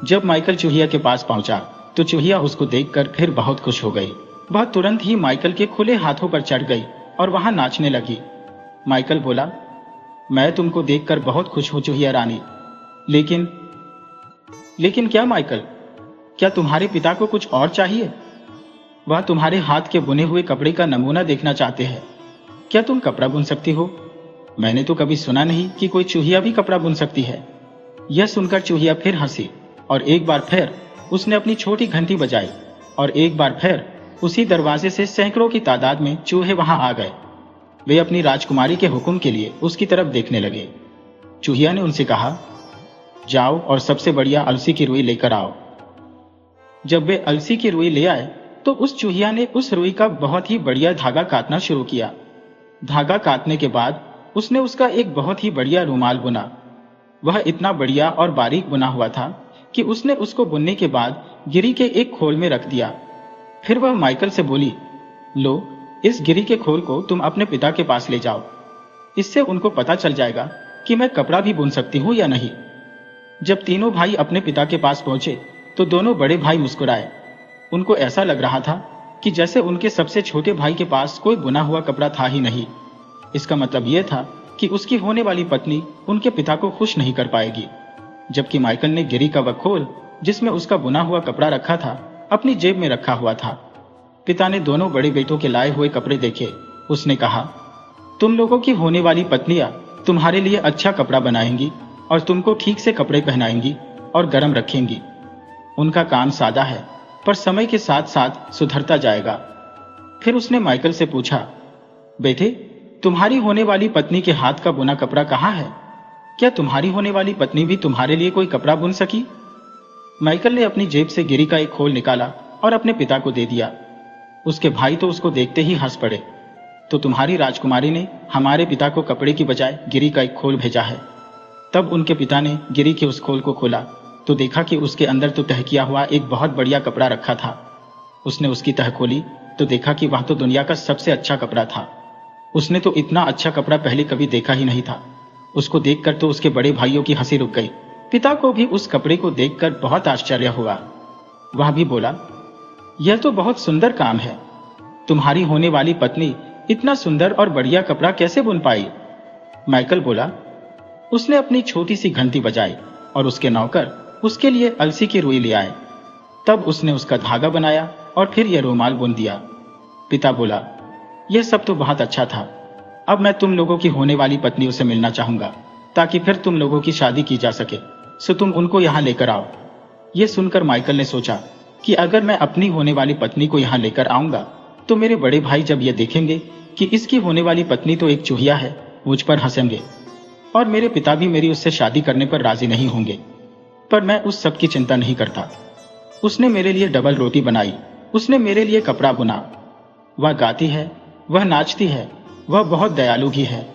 जब माइकल चूहिया के पास पहुंचा तो चूहिया उसको देखकर फिर बहुत खुश हो गई। वह तुरंत ही माइकल के खुले हाथों पर चढ़ गई और वहां नाचने लगी। माइकल बोला, मैं तुमको देखकर बहुत खुश हूं चूहिया रानी, लेकिन क्या माइकल, क्या तुम्हारे पिता को कुछ और चाहिए? वह तुम्हारे हाथ के बुने हुए कपड़े का नमूना देखना चाहते हैं। क्या तुम कपड़ा बुन सकती हो? मैंने तो कभी सुना नहीं कि कोई चूहिया भी कपड़ा बुन सकती है। यह सुनकर चूहिया फिर हंसी और एक बार फिर उसने अपनी छोटी घंटी बजाई और एक बार फिर उसी दरवाजे से सैकड़ों की तादाद में चूहे वहां आ गए। वे अपनी राजकुमारी के हुक्म के लिए उसकी तरफ देखने लगे। चूहिया ने उनसे कहा, जाओ और सबसे बढ़िया अलसी की रुई लेकर आओ। जब वे अलसी की रुई ले आए तो उस चूहिया ने उस रुई का बहुत ही बढ़िया धागा काटना शुरू किया। धागा काटने के बाद उसने उसका एक बहुत ही बढ़िया रुमाल बुना। वह इतना बढ़िया और बारीक बुना हुआ था कि उसने उसको बुनने के बाद गिरी के एक खोल में रख दिया। फिर वह माइकल से बोली, लो, इस गिरी के खोल को तुम अपने पिता के पास ले जाओ। इससे उनको पता चल जाएगा कि मैं कपड़ा भी बुन सकती हूं या नहीं। जब तीनों भाई अपने पिता के पास पहुंचे तो दोनों बड़े भाई मुस्कुराए। उनको ऐसा लग रहा था कि जैसे उनके सबसे छोटे भाई के पास कोई बुना हुआ कपड़ा था ही नहीं। इसका मतलब यह था कि उसकी होने वाली पत्नी उनके पिता को खुश नहीं कर पाएगी। जबकि माइकल ने गिरी का वह खोल जिसमें उसका बुना हुआ कपड़ा रखा था अपनी जेब में रखा हुआ था। पिता ने दोनों बड़े बेटों के लाए हुए कपड़े देखे। उसने कहा, तुम लोगों की होने वाली पत्नियां तुम्हारे लिए अच्छा कपड़ा बनाएंगी और तुमको ठीक से कपड़े पहनाएंगी और गर्म रखेंगी। उनका काम सादा है, पर समय के साथ साथ सुधरता जाएगा। फिर उसने माइकल से पूछा, बेटे, तुम्हारी होने वाली पत्नी के हाथ का बुना कपड़ा कहाँ है? क्या तुम्हारी होने वाली पत्नी भी तुम्हारे लिए कोई कपड़ा बुन सकी? माइकल ने अपनी जेब से गिरी का एक खोल निकाला और अपने पिता को दे दिया। उसके भाई तो उसको देखते ही हंस पड़े। तो तुम्हारी राजकुमारी ने हमारे पिता को कपड़े की बजाय गिरी का एक खोल भेजा है। तब उनके पिता ने गिरी के उस खोल को खोला तो देखा कि उसके अंदर तो तह किया हुआ एक बहुत बढ़िया कपड़ा रखा था। उसने उसकी तह खोली तो देखा कि वह तो दुनिया का सबसे अच्छा कपड़ा था। उसने तो इतना अच्छा कपड़ा पहले कभी देखा ही नहीं था। उसको देखकर तो उसके बड़े भाइयों की हंसी रुक गई। पिता को भी उस कपड़े को देखकर बहुत आश्चर्य हुआ। वह भी बोला, यह तो बहुत सुंदर काम है। तुम्हारी होने वाली पत्नी इतना सुंदर और बढ़िया कपड़ा कैसे बुन पाई? माइकल बोला, उसने अपनी छोटी सी घंटी बजाई और उसके नौकर उसके लिए अलसी की रुई ले आए। तब उसने उसका धागा बनाया और फिर यह रुमाल बुन दिया। पिता बोला, यह सब तो बहुत अच्छा था। अब मैं तुम लोगों की होने वाली पत्नियों से मिलना चाहूंगा ताकि फिर तुम लोगों की शादी की जा सके। सो तुम उनको यहां लेकर आओ। यह सुनकर माइकल ने सोचा कि अगर मैं अपनी होने वाली पत्नी को यहां लेकर आऊंगा तो मेरे बड़े भाई जब यह देखेंगे कि इसकी होने वाली पत्नी तो एक चूहिया है, मुझ पर हंसेंगे और मेरे पिता भी मेरी उससे शादी करने पर राजी नहीं होंगे। पर मैं उस सब की चिंता नहीं करता। उसने मेरे लिए डबल रोटी बनाई, उसने मेरे लिए कपड़ा बुना। वह गाती है, वह नाचती है, वह बहुत दयालु भी है।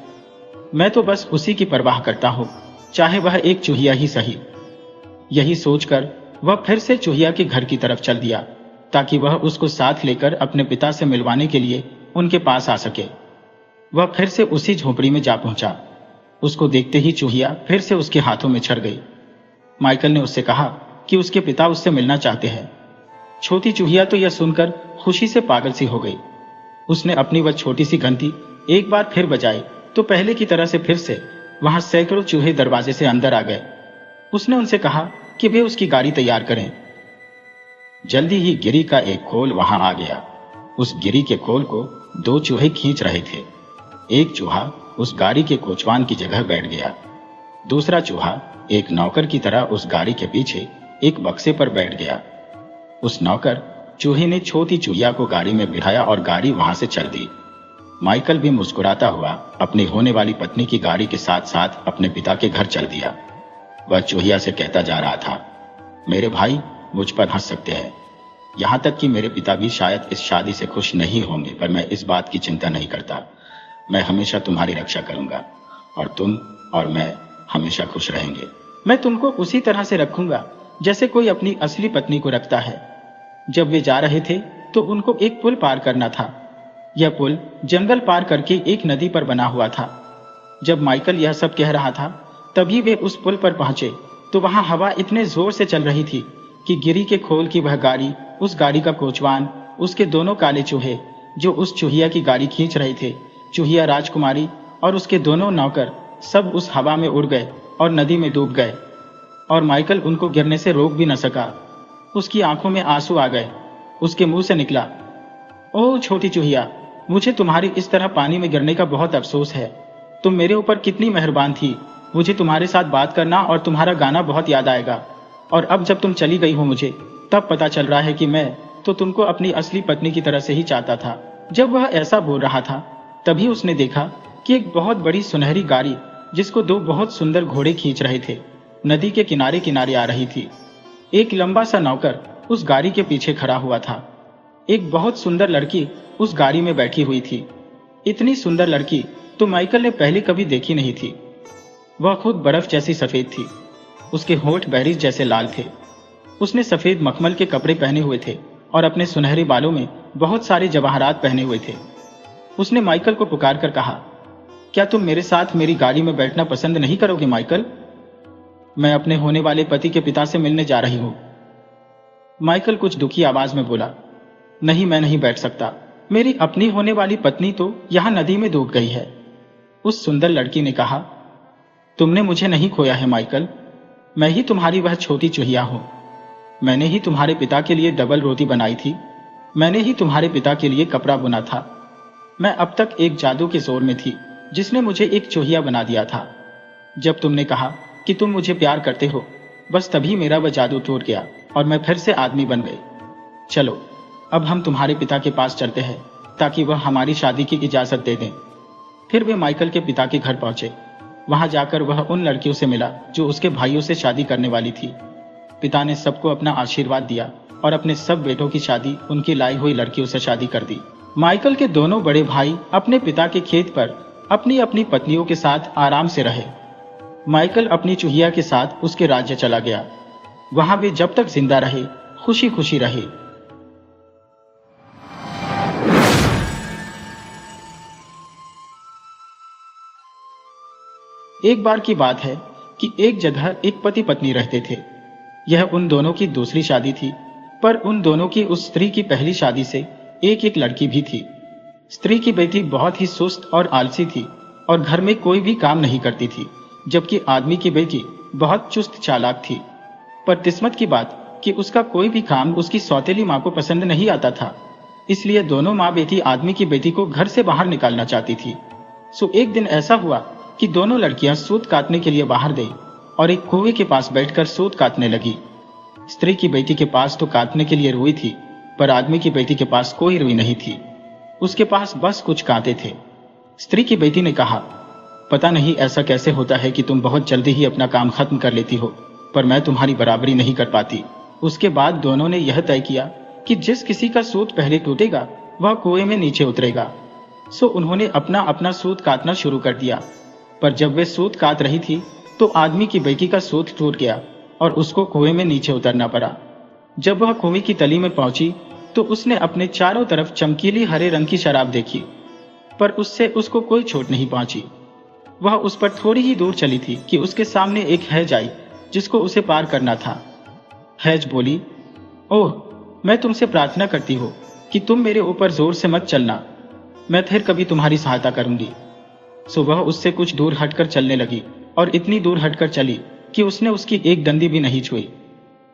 मैं तो बस उसी की परवाह करता हूं, चाहे वह एक चूहिया ही सही। यही सोचकर वह फिर से चूहिया के घर की तरफ चल दिया ताकि वह उसको साथ लेकर अपने पिता से मिलवाने के लिए उनके पास आ सके। वह फिर से उसी झोपड़ी में जा पहुंचा। उसको देखते ही चूहिया फिर से उसके हाथों में छर गई। माइकल ने उससे कहा कि उसके पिता उससे मिलना चाहते हैं। छोटी चूहिया तो यह सुनकर खुशी से पागल सी हो गई। उसने अपनी वह छोटी सी घंटी एक बार फिर बजाई तो पहले की तरह से फिर से वहां सैकड़ों चूहे दरवाजे से अंदर आ गए। उसने उनसे कहा कि वे उसकी गाड़ी तैयार करें। जल्दी ही गिरी का एक खोल वहां आ गया। उस गिरी के खोल को दो चूहे खींच रहे थे। एक चूहा उस गाड़ी के कोचवान की जगह बैठ गया। दूसरा चूहा एक नौकर की तरह उस गाड़ी के पीछे एक बक्से पर बैठ गया। उस नौकर चूहे ने छोटी चूहिया को गाड़ी में बिठाया और गाड़ी वहां से चल दी। माइकल भी मुस्कुराता हुआ अपनी होने वाली पत्नी की गाड़ी के साथ साथ अपने पिता के घर चल दिया। वह चूहिया से कहता जा रहा था, मेरे भाई मुझ पर हंस सकते हैं, यहां तक कि मेरे पिता भी शायद इस शादी से खुश नहीं होंगे, पर मैं इस बात की चिंता नहीं करता। मैं हमेशा तुम्हारी रक्षा करूंगा और तुम और मैं हमेशा खुश रहेंगे। मैं तुमको उसी तरह से रखूंगा जैसे कोई अपनी असली पत्नी को रखता है। जब वे जा रहे थे तो उनको एक पुल पार करना था। यह पुल जंगल पार करके एक नदी पर बना हुआ था। जब माइकल यह सब कह रहा था तभी वे उस पुल पर पहुंचे तो वहां हवा इतने जोर से चल रही थी कि गिरी के खोल की वह गाड़ी, उस गाड़ी का कोचवान, उसके दोनों काले चूहे जो उस चूहिया की गाड़ी खींच रहे थे, चूहिया राजकुमारी और उसके दोनों नौकर सब उस हवा में उड़ गए और नदी में डूब गए। और माइकल उनको गिरने से रोक भी न सका। उसकी आंखों में आंसू आ गए। उसके मुंह से निकला, ओह छोटी चूहिया, मुझे तुम्हारी इस तरह पानी में गिरने का बहुत अफसोस है। तुम मेरे ऊपर कितनी मेहरबान थी। मुझे तुम्हारे साथ बात करना और तुम्हारा गाना बहुत याद आएगा। और अब जब तुम चली गई हो मुझे तब पता चल रहा है कि मैं तो तुमको अपनी असली पत्नी की तरह से ही चाहता था। जब वह ऐसा बोल रहा था तभी उसने देखा कि एक बहुत बड़ी सुनहरी गाड़ी जिसको दो बहुत सुंदर घोड़े खींच रहे थे नदी के किनारे किनारे आ रही थी। एक लंबा सा नौकर उस गाड़ी के पीछे खड़ा हुआ था। एक बहुत सुंदर लड़की उस गाड़ी में बैठी हुई थी। इतनी सुंदर लड़की तो माइकल ने पहले कभी देखी नहीं थी। वह खुद बर्फ जैसी सफेद थी। उसके होंठ बेरीज जैसे लाल थे। उसने सफेद मखमल के कपड़े पहने हुए थे और अपने सुनहरे बालों में बहुत सारे जवाहरात पहने हुए थे। उसने माइकल को पुकार कर कहा, क्या तुम मेरे साथ मेरी गाड़ी में बैठना पसंद नहीं करोगे माइकल? मैं अपने होने वाले पति के पिता से मिलने जा रही हूं। माइकल कुछ दुखी आवाज में बोला, नहीं, मैं नहीं बैठ सकता। मेरी अपनी होने वाली पत्नी तो यहां नदी में डूब गई है। उस सुंदर लड़की ने कहा, तुमने मुझे नहीं खोया है माइकल, मैं ही तुम्हारी वह छोटी चूहिया हूं। मैंने ही तुम्हारे पिता के लिए डबल रोटी बनाई थी। मैंने ही तुम्हारे पिता के लिए कपड़ा बुना था। मैं अब तक एक जादू के जोर में थी जिसने मुझे एक चूहिया बना दिया था। जब तुमने कहा कि तुम मुझे प्यार करते हो, बस तभी मेरा वह जादू टूट गया और मैं फिर से आदमी बन गई। चलो अब हम तुम्हारे पिता के पास चलते हैं ताकि वह हमारी शादी की इजाजत दे दें। फिर वे माइकल के पिता के घर पहुंचे। वहां जाकर वह उन लड़कियों से मिला जो उसके भाइयों से शादी करने वाली थी। पिता ने सबको अपना आशीर्वाद दिया और अपने सब बेटों की शादी उनकी लाई हुई लड़कियों से शादी कर दी। माइकल के दोनों बड़े भाई अपने पिता के खेत पर अपनी अपनी पत्नियों के साथ आराम से रहे। माइकल अपनी चूहिया के साथ उसके राज्य चला गया। वहां वे जब तक जिंदा रहे खुशी खुशी रहे। एक बार की बात है कि एक जगह एक पति पत्नी रहते थे। यह उन दोनों की दूसरी शादी थी, पर उन दोनों की उस स्त्री की पहली शादी से एक एक लड़की भी थी। स्त्री की बेटी बहुत ही सुस्त और आलसी थी और घर में कोई भी काम नहीं करती थी, जबकि आदमी की बेटी बहुत चुस्त चालाक थी। पर किस्मत की बात कि उसका कोई भी काम उसकी सौतेली माँ को पसंद नहीं आता था, इसलिए दोनों माँ बेटी आदमी की बेटी को घर से बाहर निकालना चाहती थी। सो एक दिन ऐसा हुआ कि दोनों लड़कियां सूत काटने के लिए बाहर गई और एक कुएं के पास बैठकर सूत काटने लगी। स्त्री की बेटी के पास तो काटने के लिए रुई थी, पर आदमी की बेटी के पास कोई रुई नहीं थी। उसके पास बस कुछ कांटे थे। स्त्री की बेटी ने कहा, पता नहीं ऐसा कैसे होता है कि तुम बहुत जल्दी ही अपना काम खत्म कर लेती हो, पर मैं तुम्हारी बराबरी नहीं कर पाती। उसके बाद दोनों ने यह तय किया कि जिस किसी का सूत पहले टूटेगा वह कुएं में नीचे उतरेगा। सो उन्होंने अपना अपना सूत काटना शुरू कर दिया। पर जब वे सूत काट रही थी तो आदमी की बेटी का सूत टूट गया और उसको कुएं में नीचे उतरना पड़ा। जब वह कुएं की तली में पहुंची तो उसने अपने चारों तरफ चमकीली हरे रंग की शराब देखी, पर उससे उसको कोई चोट नहीं पहुंची। वह उस पर थोड़ी ही दूर चली थी कि उसके सामने एक हैज आई जिसको उसे पार करना था। हैज बोली, ओह, मैं तुमसे प्रार्थना करती हूँ कि तुम मेरे ऊपर जोर से मत चलना, मैं फिर कभी तुम्हारी सहायता करूंगी। सो वह उससे कुछ दूर हटकर चलने लगी और इतनी दूर हटकर चली कि उसने उसकी एक डंडी भी नहीं छुई।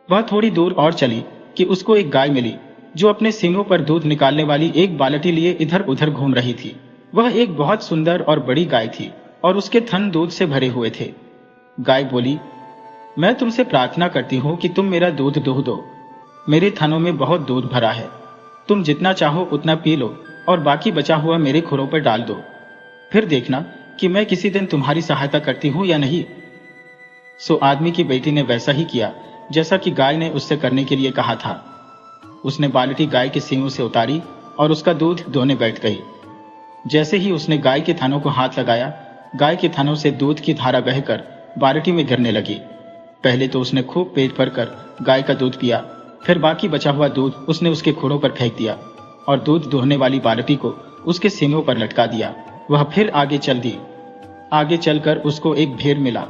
वह थोड़ी दूर और चली कि उसको एक गाय मिली जो अपने सींगों पर दूध निकालने वाली एक बाल्टी लिए इधर उधर घूम रही थी। वह एक बहुत सुंदर और बड़ी गाय थी और उसके थन दूध से भरे हुए थे। गाय बोली, मैं तुमसे प्रार्थना करती हूँ कि तुम मेरा दूध दुह दो। मेरे थनों में बहुत दूध भरा है, तुम जितना चाहो उतना पी लो और बाकी बचा हुआ मेरे खुरों पर डाल दो। फिर देखना कि मैं किसी दिन तुम्हारी सहायता करती हूँ या नहीं। सो आदमी की बेटी ने वैसा ही किया जैसा कि गाय ने उससे करने के लिए कहा था। उसने बाल्टी गाय के सींगों से उतारी और उसका दूध दोहने बैठ गई। जैसे ही उसने गाय के थनों को हाथ लगाया, गाय के थनों से दूध की धारा बहकर बाल्टी में गिरने लगी। पहले तो उसने खूब पेट भरकर गाय का दूध पिया, फिर बाकी बचा हुआ दूध उसने उसके खुरों पर फेंक दिया और दूध दोहने वाली बाल्टी को उसके सींगों पर लटका दिया। वह फिर आगे चल दी। आगे चलकर उसको एक भेड़ मिला।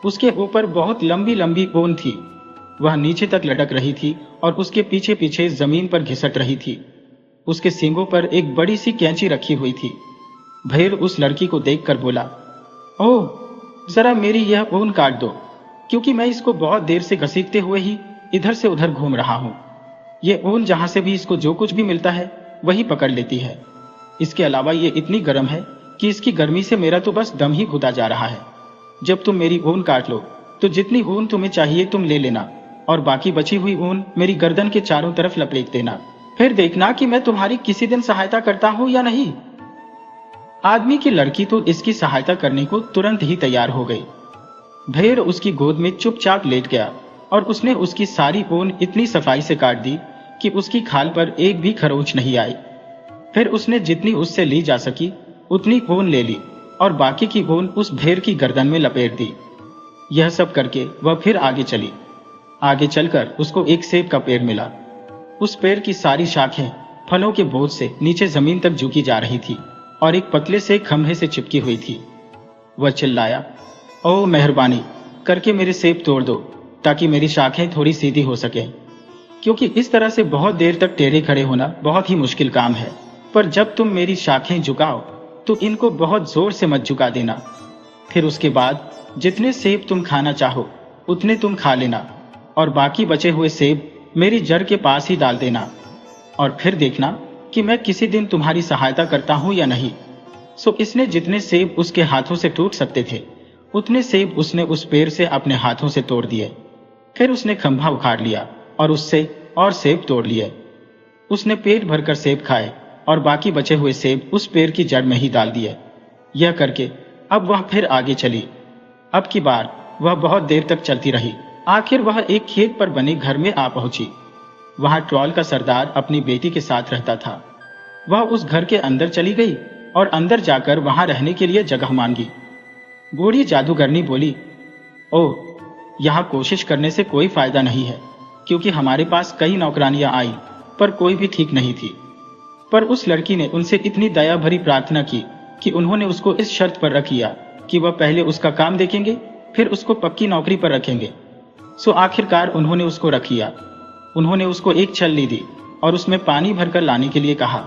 उसके ऊपर बहुत लंबी लंबी ऊन थी। वह नीचे तक लटक रही थी और उसके पीछे पीछे जमीन पर घिसट रही थी। उसके सींगों पर एक बड़ी सी कैंची रखी हुई थी। भेड़ उस लड़की को देखकर बोला, ओह, जरा मेरी यह ऊन काट दो, क्योंकि मैं इसको बहुत देर से घसीटते हुए ही इधर से उधर घूम रहा हूं। ये ऊन जहां से भी इसको जो कुछ भी मिलता है वही पकड़ लेती है। इसके अलावा ये इतनी गर्म है कि इसकी गर्मी से मेरा तो बस दम ही घुटा जा रहा है। जब तुम मेरी ऊन काट लो तो जितनी ऊन तुम्हें चाहिए तुम ले लेना और बाकी बची हुई ऊन मेरी गर्दन के चारों तरफ लपेट देना। फिर देखना कि मैं तुम्हारी किसी दिन सहायता करता हूं या नहीं। आदमी की लड़की तो इसकी सहायता करने को तुरंत ही तैयार हो गई। भेड़ उसकी गोद में चुपचाप लेट गया और उसने उसकी सारी ऊन इतनी सफाई से काट दी कि उसकी खाल पर एक भी खरोंच नहीं आई। फिर उसने जितनी उससे ली जा सकी उतनी ऊन ले ली और बाकी की ऊन उस भेड़ की गर्दन में लपेट दी। यह सब करके वह फिर आगे चली। आगे चलकर उसको एक सेब का पेड़ मिला। उस पेड़ की सारी शाखें फलों के बोझ से नीचे जमीन तक झुकी जा रही थी और एक पतले से खंभे से चिपकी हुई थी। वह चिल्लाया, ओह, मेहरबानी करके मेरे सेब तोड़ दो ताकि मेरी शाखें थोड़ी सीधी हो सके, क्योंकि इस तरह से बहुत देर तक टेढ़े खड़े होना बहुत ही मुश्किल काम है। पर जब तुम मेरी शाखें झुकाओ तो इनको बहुत जोर से मत झुका देना। फिर उसके बाद जितने सेब तुम खाना चाहो उतने तुम खा लेना और बाकी बचे हुए सेब मेरी जड़ के पास ही डाल देना और फिर देखना कि मैं किसी दिन तुम्हारी सहायता करता हूं या नहीं। सो इसने जितने सेब उसके हाथों से टूट सकते थे उतने सेब उसने उस पेड़ से अपने हाथों से तोड़ दिए। फिर उसने खंभा उखाड़ लिया और उससे और सेब तोड़ लिए। उसने पेट भरकर सेब खाए और बाकी बचे हुए सेब उस पेड़ की जड़ में ही डाल दिए। यह करके अब वह फिर आगे चली। अब की बार वह बहुत देर तक चलती रही। आखिर वह एक खेत पर बने घर में आ पहुंची। वहां ट्रॉल का सरदार अपनी बेटी के साथ रहता था। वह उस घर के अंदर चली गई और अंदर जाकर वहां रहने के लिए जगह मांगी। बूढ़ी जादूगरनी बोली, ओह, यहाँ कोशिश करने से कोई फायदा नहीं है, क्योंकि हमारे पास कई नौकरानियां आई पर कोई भी ठीक नहीं थी। पर उस लड़की ने उनसे इतनी दया भरी प्रार्थना की कि उन्होंने उसको इस शर्त पर रख लिया कि वह पहले उसका काम देखेंगे, फिर उसको पक्की नौकरी पर रखेंगे। सो आखिरकार उन्होंने उसको रख लिया। उन्होंने उसको एक छलनी दी और उसमें पानी भरकर लाने के लिए कहा।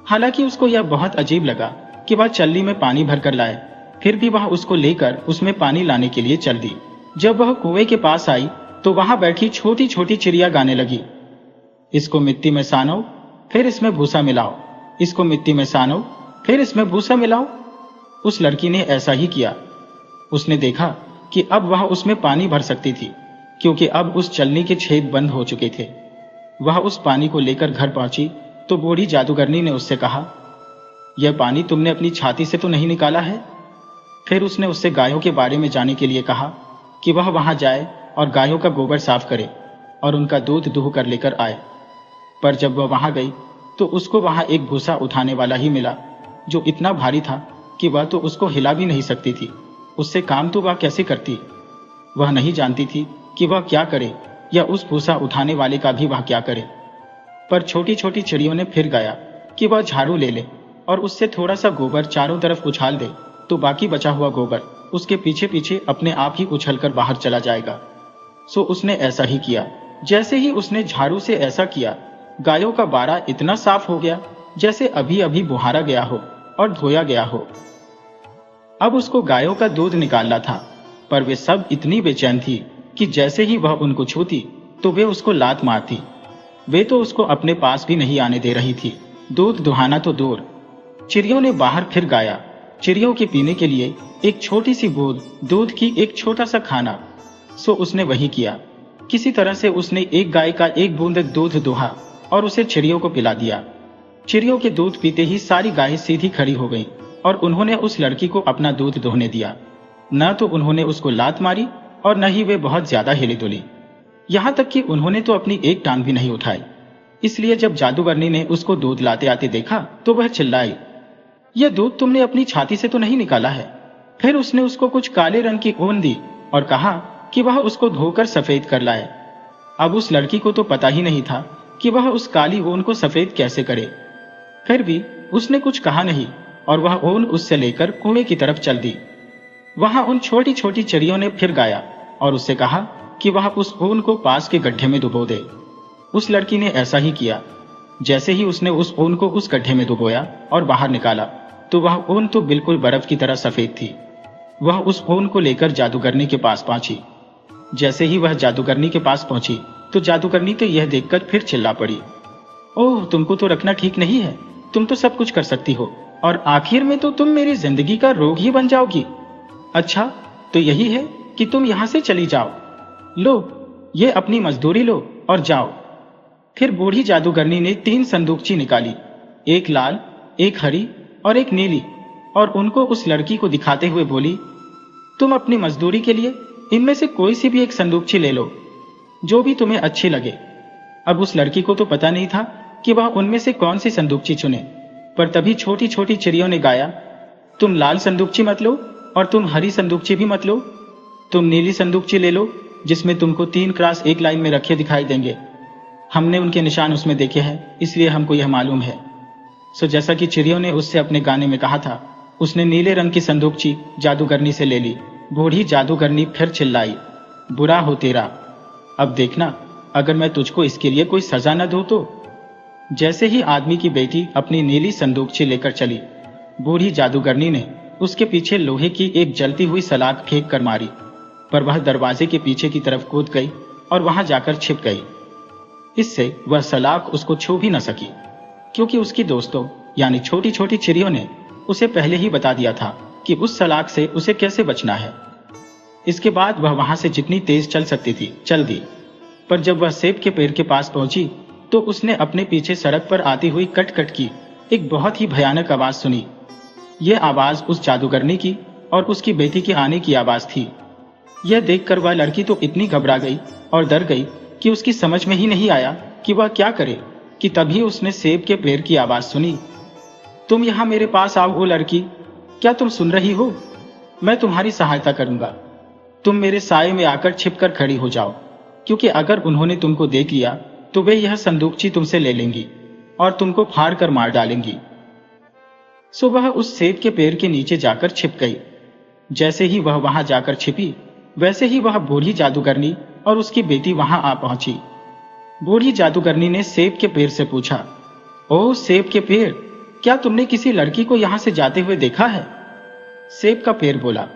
हालांकि उसको यह बहुत अजीब लगा कि वह छलनी में पानी भरकर लाए, फिर भी वह उसको लेकर उसमें पानी लाने के लिए चल दी। जब वह कुएं के पास आई तो वहां बैठी छोटी छोटी चिड़िया गाने लगी, इसको मिट्टी में सानो, फिर इसमें भूसा मिलाओ, इसको मिट्टी में सानो, फिर इसमें भूसा मिलाओ। उस लड़की ने ऐसा ही किया। उसने देखा कि अब वह उसमें पानी भर सकती थी, क्योंकि अब उस छलनी के छेद बंद हो चुके थे। वह उस पानी को लेकर घर पहुंची तो बूढ़ी जादूगरनी ने उससे कहा, यह पानी तुमने अपनी छाती से तो नहीं निकाला है? फिर उसने उससे गायों के बारे में जाने के लिए कहा कि वह वहां जाए और गायों का गोबर साफ करे और उनका दूध दूह कर लेकर आए। पर जब वह वहां गई तो उसको वहां एक भूसा उठाने वाला ही मिला, जो इतना भारी था कि वह तो उसको हिला भी नहीं सकती थी। उससे काम तो वह कैसे करती? वह नहीं जानती थी कि वह क्या करे या उस भूसा उठाने वाले का भी वह क्या करे। पर छोटी छोटी चिड़ियों ने फिर गाया कि वह झाड़ू ले ले और उससे थोड़ा सा गोबर चारों तरफ उछाल दे तो बाकी बचा हुआ गोबर उसके पीछे पीछे अपने आप ही उछलकर बाहर चला जाएगा। सो उसने ऐसा ही किया। जैसे ही उसने झाड़ू से ऐसा किया, गायों का बाड़ा इतना साफ हो गया जैसे अभी अभी बुहारा गया हो और धोया गया हो। अब उसको गायों का दूध निकालना था, पर वे सब इतनी बेचैन थी कि जैसे ही वह उनको छूती तो वे उसको लात मारती। वे तो उसको अपने पास भी नहीं आने दे रही थी। दूध दुहाना तो दूर। चिड़ियों ने बाहर फिर गाया। चिड़ियों के पीने के लिए एक छोटी सी बूंद दूध की एक छोटा सा खाना। सो उसने वही किया। किसी तरह से उसने एक गाय का एक बूंद दूध दुहा और उसे चिड़ियों को पिला दिया। चिड़ियों के दूध पीते ही सारी गायें सीधी खड़ी हो गईं और उन्होंने उस लड़की को अपना दूध दोहने दिया। न तो उन्होंने उसको लात मारी और न ही वे बहुत ज्यादा हिली डुली। यहां तक कि उन्होंने तो अपनी एक टांग भी नहीं उठाई। इसलिए जब जादूगरनी ने उसको दूध लाते आते देखा तो वह चिल्लाई, यह दूध तुमने अपनी छाती से तो नहीं निकाला है? फिर उसने उसको कुछ काले रंग की ऊन दी और कहा कि वह उसको धोकर सफेद कर लाए। अब उस लड़की को तो पता ही नहीं था कि वह उस काली ऊन को सफेद कैसे करे। फिर भी उसने कुछ कहा नहीं और वह ऊन उससे लेकर कुएं की तरफ चल दी। वहां उन छोटी छोटी चिड़ियों ने फिर गाया और उससे कहा कि वह उस ऊन को पास के गड्ढे में डुबो दे। उस लड़की ने ऐसा ही किया। जैसे ही उसने उस ऊन को उस गड्ढे में डुबोया और बाहर निकाला तो वह ऊन तो बिल्कुल बर्फ की तरह सफेद थी। वह उस ऊन को लेकर जादूगरनी के पास पहुंची। जैसे ही वह जादूगरनी के पास पहुंची तो जादूगरनी तो यह देखकर फिर चिल्ला पड़ी, ओह, तुमको तो रखना ठीक नहीं है। तुम तो सब कुछ कर सकती हो और आखिर में तो तुम मेरी जिंदगी का रोग ही बन जाओगी। अच्छा, तो यही है कि तुम यहां से चली जाओ। लो, ये अपनी मजदूरी लो और जाओ। फिर बूढ़ी जादूगरनी ने 3 संदूकची निकाली, एक लाल, एक हरी और एक नीली, और उनको उस लड़की को दिखाते हुए बोली, तुम अपनी मजदूरी के लिए इनमें से कोई सी भी एक संदूकची ले लो, जो भी तुम्हें अच्छी लगे। अब उस लड़की को तो पता नहीं था कि वह उनमें से कौन सी संदूकची चुने, पर तभी छोटी छोटी चिड़ियों ने गाया, तुम लाल संदूकची मत लो और तुम हरी संदूकची भी मत लो। तुम नीली संदूकची ले लो, जिसमें तुमको 3 क्रॉस एक लाइन में रखे दिखाई देंगे। हमने उनके निशान उसमें देखे हैं, इसलिए हमको यह मालूम है। सो जैसा कि चिड़ियों ने उससे अपने गाने में कहा था, उसने नीले रंग की संदूकची जादूगरनी से ले ली। बूढ़ी जादूगरनी फिर चिल्लाई, बुरा हो तेरा। अब देखना, अगर मैं तुझको इसके लिए कोई सजा न दूं तो। जैसे ही आदमी की बेटी अपनी नीली संदूकची लेकर चली, बूढ़ी जादूगरनी ने उसके पीछे लोहे की एक जलती हुई सलाख फेंक कर मारी, पर वह दरवाजे के पीछे की तरफ कूद गई और वहां जाकर छिप गई। इससे वह सलाख उसको छू भी न सकी, क्योंकि उसकी दोस्तों यानी छोटी छोटी चिड़ियों ने उसे पहले ही बता दिया था कि उस सलाख से उसे कैसे बचना है। इसके बाद वह वहां से जितनी तेज चल सकती थी चल दी, पर जब वह सेब के पेड़ के पास पहुंची तो उसने अपने पीछे सड़क पर आती हुई कट कट की एक बहुत ही भयानक आवाज सुनी। यह आवाज उस जादूगरनी की और उसकी बेटी के आने की आवाज थी। यह देखकर वह लड़की तो इतनी घबरा गई और डर गई कि उसकी समझ में ही नहीं आया कि वह क्या करे, कि तभी उसने सेब के पेड़ की आवाज सुनी। तुम यहाँ मेरे पास आओ ओ लड़की, क्या तुम सुन रही हो? मैं तुम्हारी सहायता करूंगा। तुम मेरे साए में आकर छिपकर खड़ी हो जाओ, क्योंकि अगर उन्होंने तुमको देख लिया तो वे यह संदूकची तुमसे ले लेंगी और तुमको फाड़ कर मार डालेंगी। सो वह उस सेब के पेड़ के नीचे जाकर छिप गई। जैसे ही वह वहां जाकर छिपी, वैसे ही वह बूढ़ी जादूगरनी और उसकी बेटी वहां आ पहुंची। बूढ़ी जादूगरनी ने सेब के पेड़ से पूछा, ओह सेब के पेड़, क्या तुमने किसी लड़की को यहां से जाते हुए देखा है? सेब का पेड़ बोला,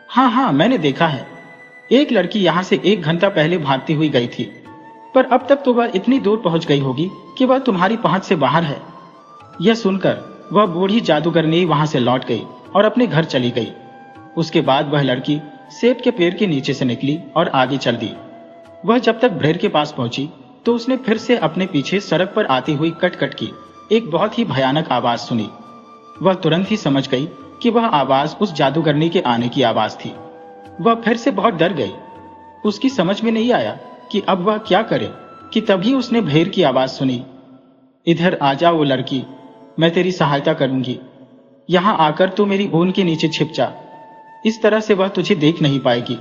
हाँ हाँ मैंने देखा है। एक लड़की यहां से 1 घंटा पहले भागती हुई गई थी, पर अब तक तो वह इतनी दूर पहुंच गई होगी कि वह तुम्हारी पहुंच से बाहर है। यह सुनकर वह बूढ़ी जादूगरनी वहां से लौट गई और अपने घर चली गई। उसके बाद वह लड़की सेब के पेड़ के नीचे से निकली और आगे चल दी। वह जब तक भेड़ के पास पहुंची तो उसने फिर से अपने पीछे सड़क पर आती हुई कट कट की एक बहुत ही भयानक आवाज सुनी। वह तुरंत ही समझ गई कि वह आवाज उस जादूगरनी के आने की आवाज थी। वह फिर से बहुत डर गई। उसकी समझ में नहीं आया कि अब वह क्या करे, कि तभी उसने भेड़ की आवाज सुनी, इधर आ जा वो लड़की, मैं तेरी सहायता करूंगी। यहां आकर तू मेरी ऊन के नीचे छिप जा। इस तरह से वह तुझे देख नहीं पाएगी,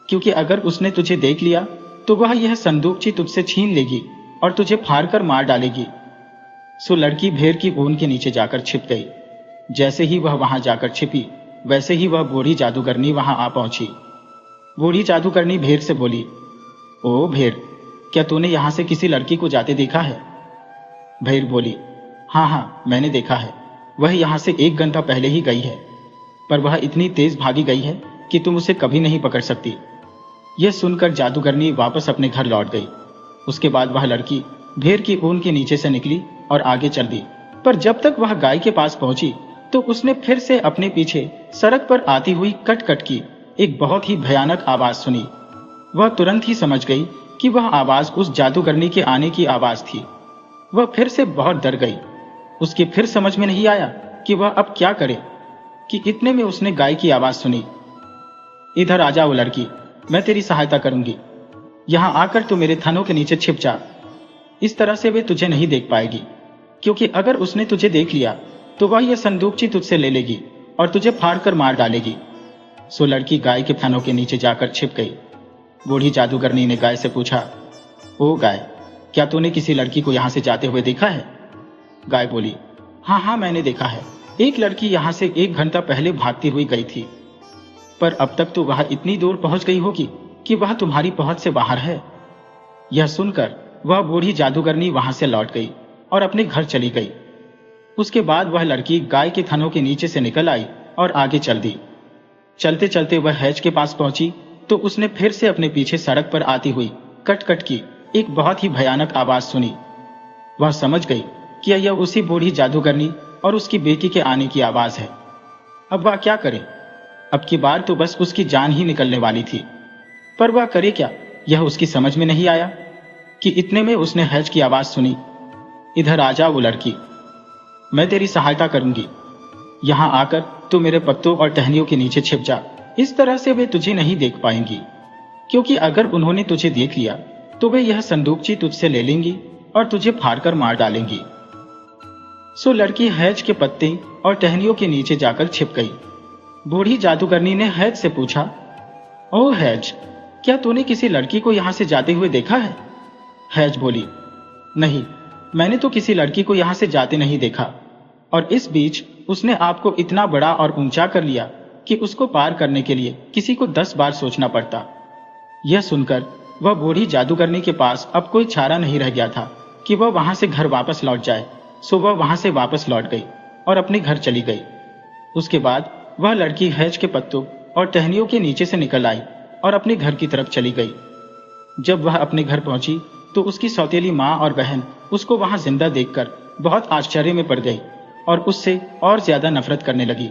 क्योंकि अगर उसने तुझे देख लिया तो वह यह संदूकची तुझसे छीन लेगी और तुझे फाड़ कर मार डालेगी। सो लड़की भेड़ की ऊन के नीचे जाकर छिप गई। जैसे ही वह वहां जाकर छिपी, वैसे ही वह बूढ़ी जादूगरनी वहां आ पहुंची। बूढ़ी जादूगरनी भेड़ से बोली, ओ भेड़, क्या तूने यहां से किसी लड़की को जाते देखा है? भेड़ बोली, हाँ हाँ मैंने देखा है। वह यहां से 1 घंटा पहले ही गई है, पर वह इतनी तेज भागी गई है कि तुम उसे कभी नहीं पकड़ सकती। यह सुनकर जादूगरनी वापस अपने घर लौट गई। उसके बाद वह लड़की भेड़ की ऊन के नीचे से निकली और आगे चल दी, पर जब तक वह गाय के पास पहुंची तो उसने फिर से अपने पीछे सड़क पर आती हुई कट कट की एक बहुत ही भयानक आवाज सुनी। वह तुरंत ही समझ गई कि वह आवाज उस जादूगरनी के आने की आवाज थी। वह फिर से बहुत डर गई। उसके फिर समझ में नहीं आया कि वह अब क्या करे, कि इतने में उसने गाय की आवाज सुनी, इधर आ जाओ लड़की, मैं तेरी सहायता करूंगी। यहां आकर तू मेरे थनों के नीचे छिप जा। इस तरह से वे तुझे नहीं देख पाएगी, क्योंकि अगर उसने तुझे देख लिया तो वह यह संदूकची तुझसे ले लेगी और तुझे फाड़ कर मार डालेगी। सो लड़की गाय के थनों के नीचे जाकर छिप गई। बूढ़ी जादूगरनी ने गाय से पूछा, ओ गाय, क्या तूने किसी लड़की को यहां से जाते हुए देखा है? गाय बोली, हाँ हाँ मैंने देखा है। एक लड़की यहां से 1 घंटा पहले भागती हुई गई थी, पर अब तक तो वह इतनी दूर पहुंच गई होगी कि वह तुम्हारी पहुंच से बाहर है। यह सुनकर वह बूढ़ी जादूगरनी वहां से लौट गई और अपने घर चली गई। उसके बाद वह लड़की गाय के थनों के नीचे से निकल आई और आगे चल दी। चलते चलते वह हैज के पास पहुंची तो उसने फिर से अपने पीछे सड़क पर आती हुई कट कट की एक बहुत ही भयानक आवाज सुनी। वह समझ गई कि यह उसी बूढ़ी जादूगरनी और उसकी बेटी के आने की आवाज है। अब वह क्या करे? अब की बार तो बस उसकी जान ही निकलने वाली थी, पर वह करे क्या, यह उसकी समझ में नहीं आया कि इतने में उसने हैज की आवाज सुनी, इधर आ जा वो लड़की, मैं तेरी सहायता करूंगी। यहां आकर तू मेरे पत्तों और टहनियों के नीचे छिप जा। इस तरह से वे तुझे नहीं देख पाएंगी, क्योंकि अगर उन्होंने तुझे देख लिया तो वे यह संदूकची तुझसे ले लेंगी और तुझे फाड़कर मार डालेंगी। सो लड़की हैज के पत्ते और टहनियों के नीचे जाकर छिप गई। बूढ़ी जादूगरनी ने हैज से पूछा, ओ हैज, क्या तूने किसी लड़की को यहां से जाते हुए देखा है? हैज बोली, नहीं, मैंने तो किसी लड़की को यहां से जाते नहीं देखा, और इस बीच उसने आपको इतना बड़ा और ऊंचा कर लिया कि उसको पार करने के लिए किसी को 10 बार सोचना पड़ता। यह सुनकर वह बूढ़ी जादूगरनी के पास अब कोई चारा नहीं रह गया था कि वह वहां से घर वापस लौट जाए। सो वह वहां से वापस लौट गई और अपने घर चली गई। उसके बाद वह लड़की हैज के पत्तों और टहनियों के नीचे से निकल आई और अपने घर की तरफ चली गई। जब वह अपने घर पहुंची तो उसकी सौतेली माँ और बहन उसको वहां जिंदा देखकर बहुत आश्चर्य में पड़ गई और उससे और ज्यादा नफरत करने लगी।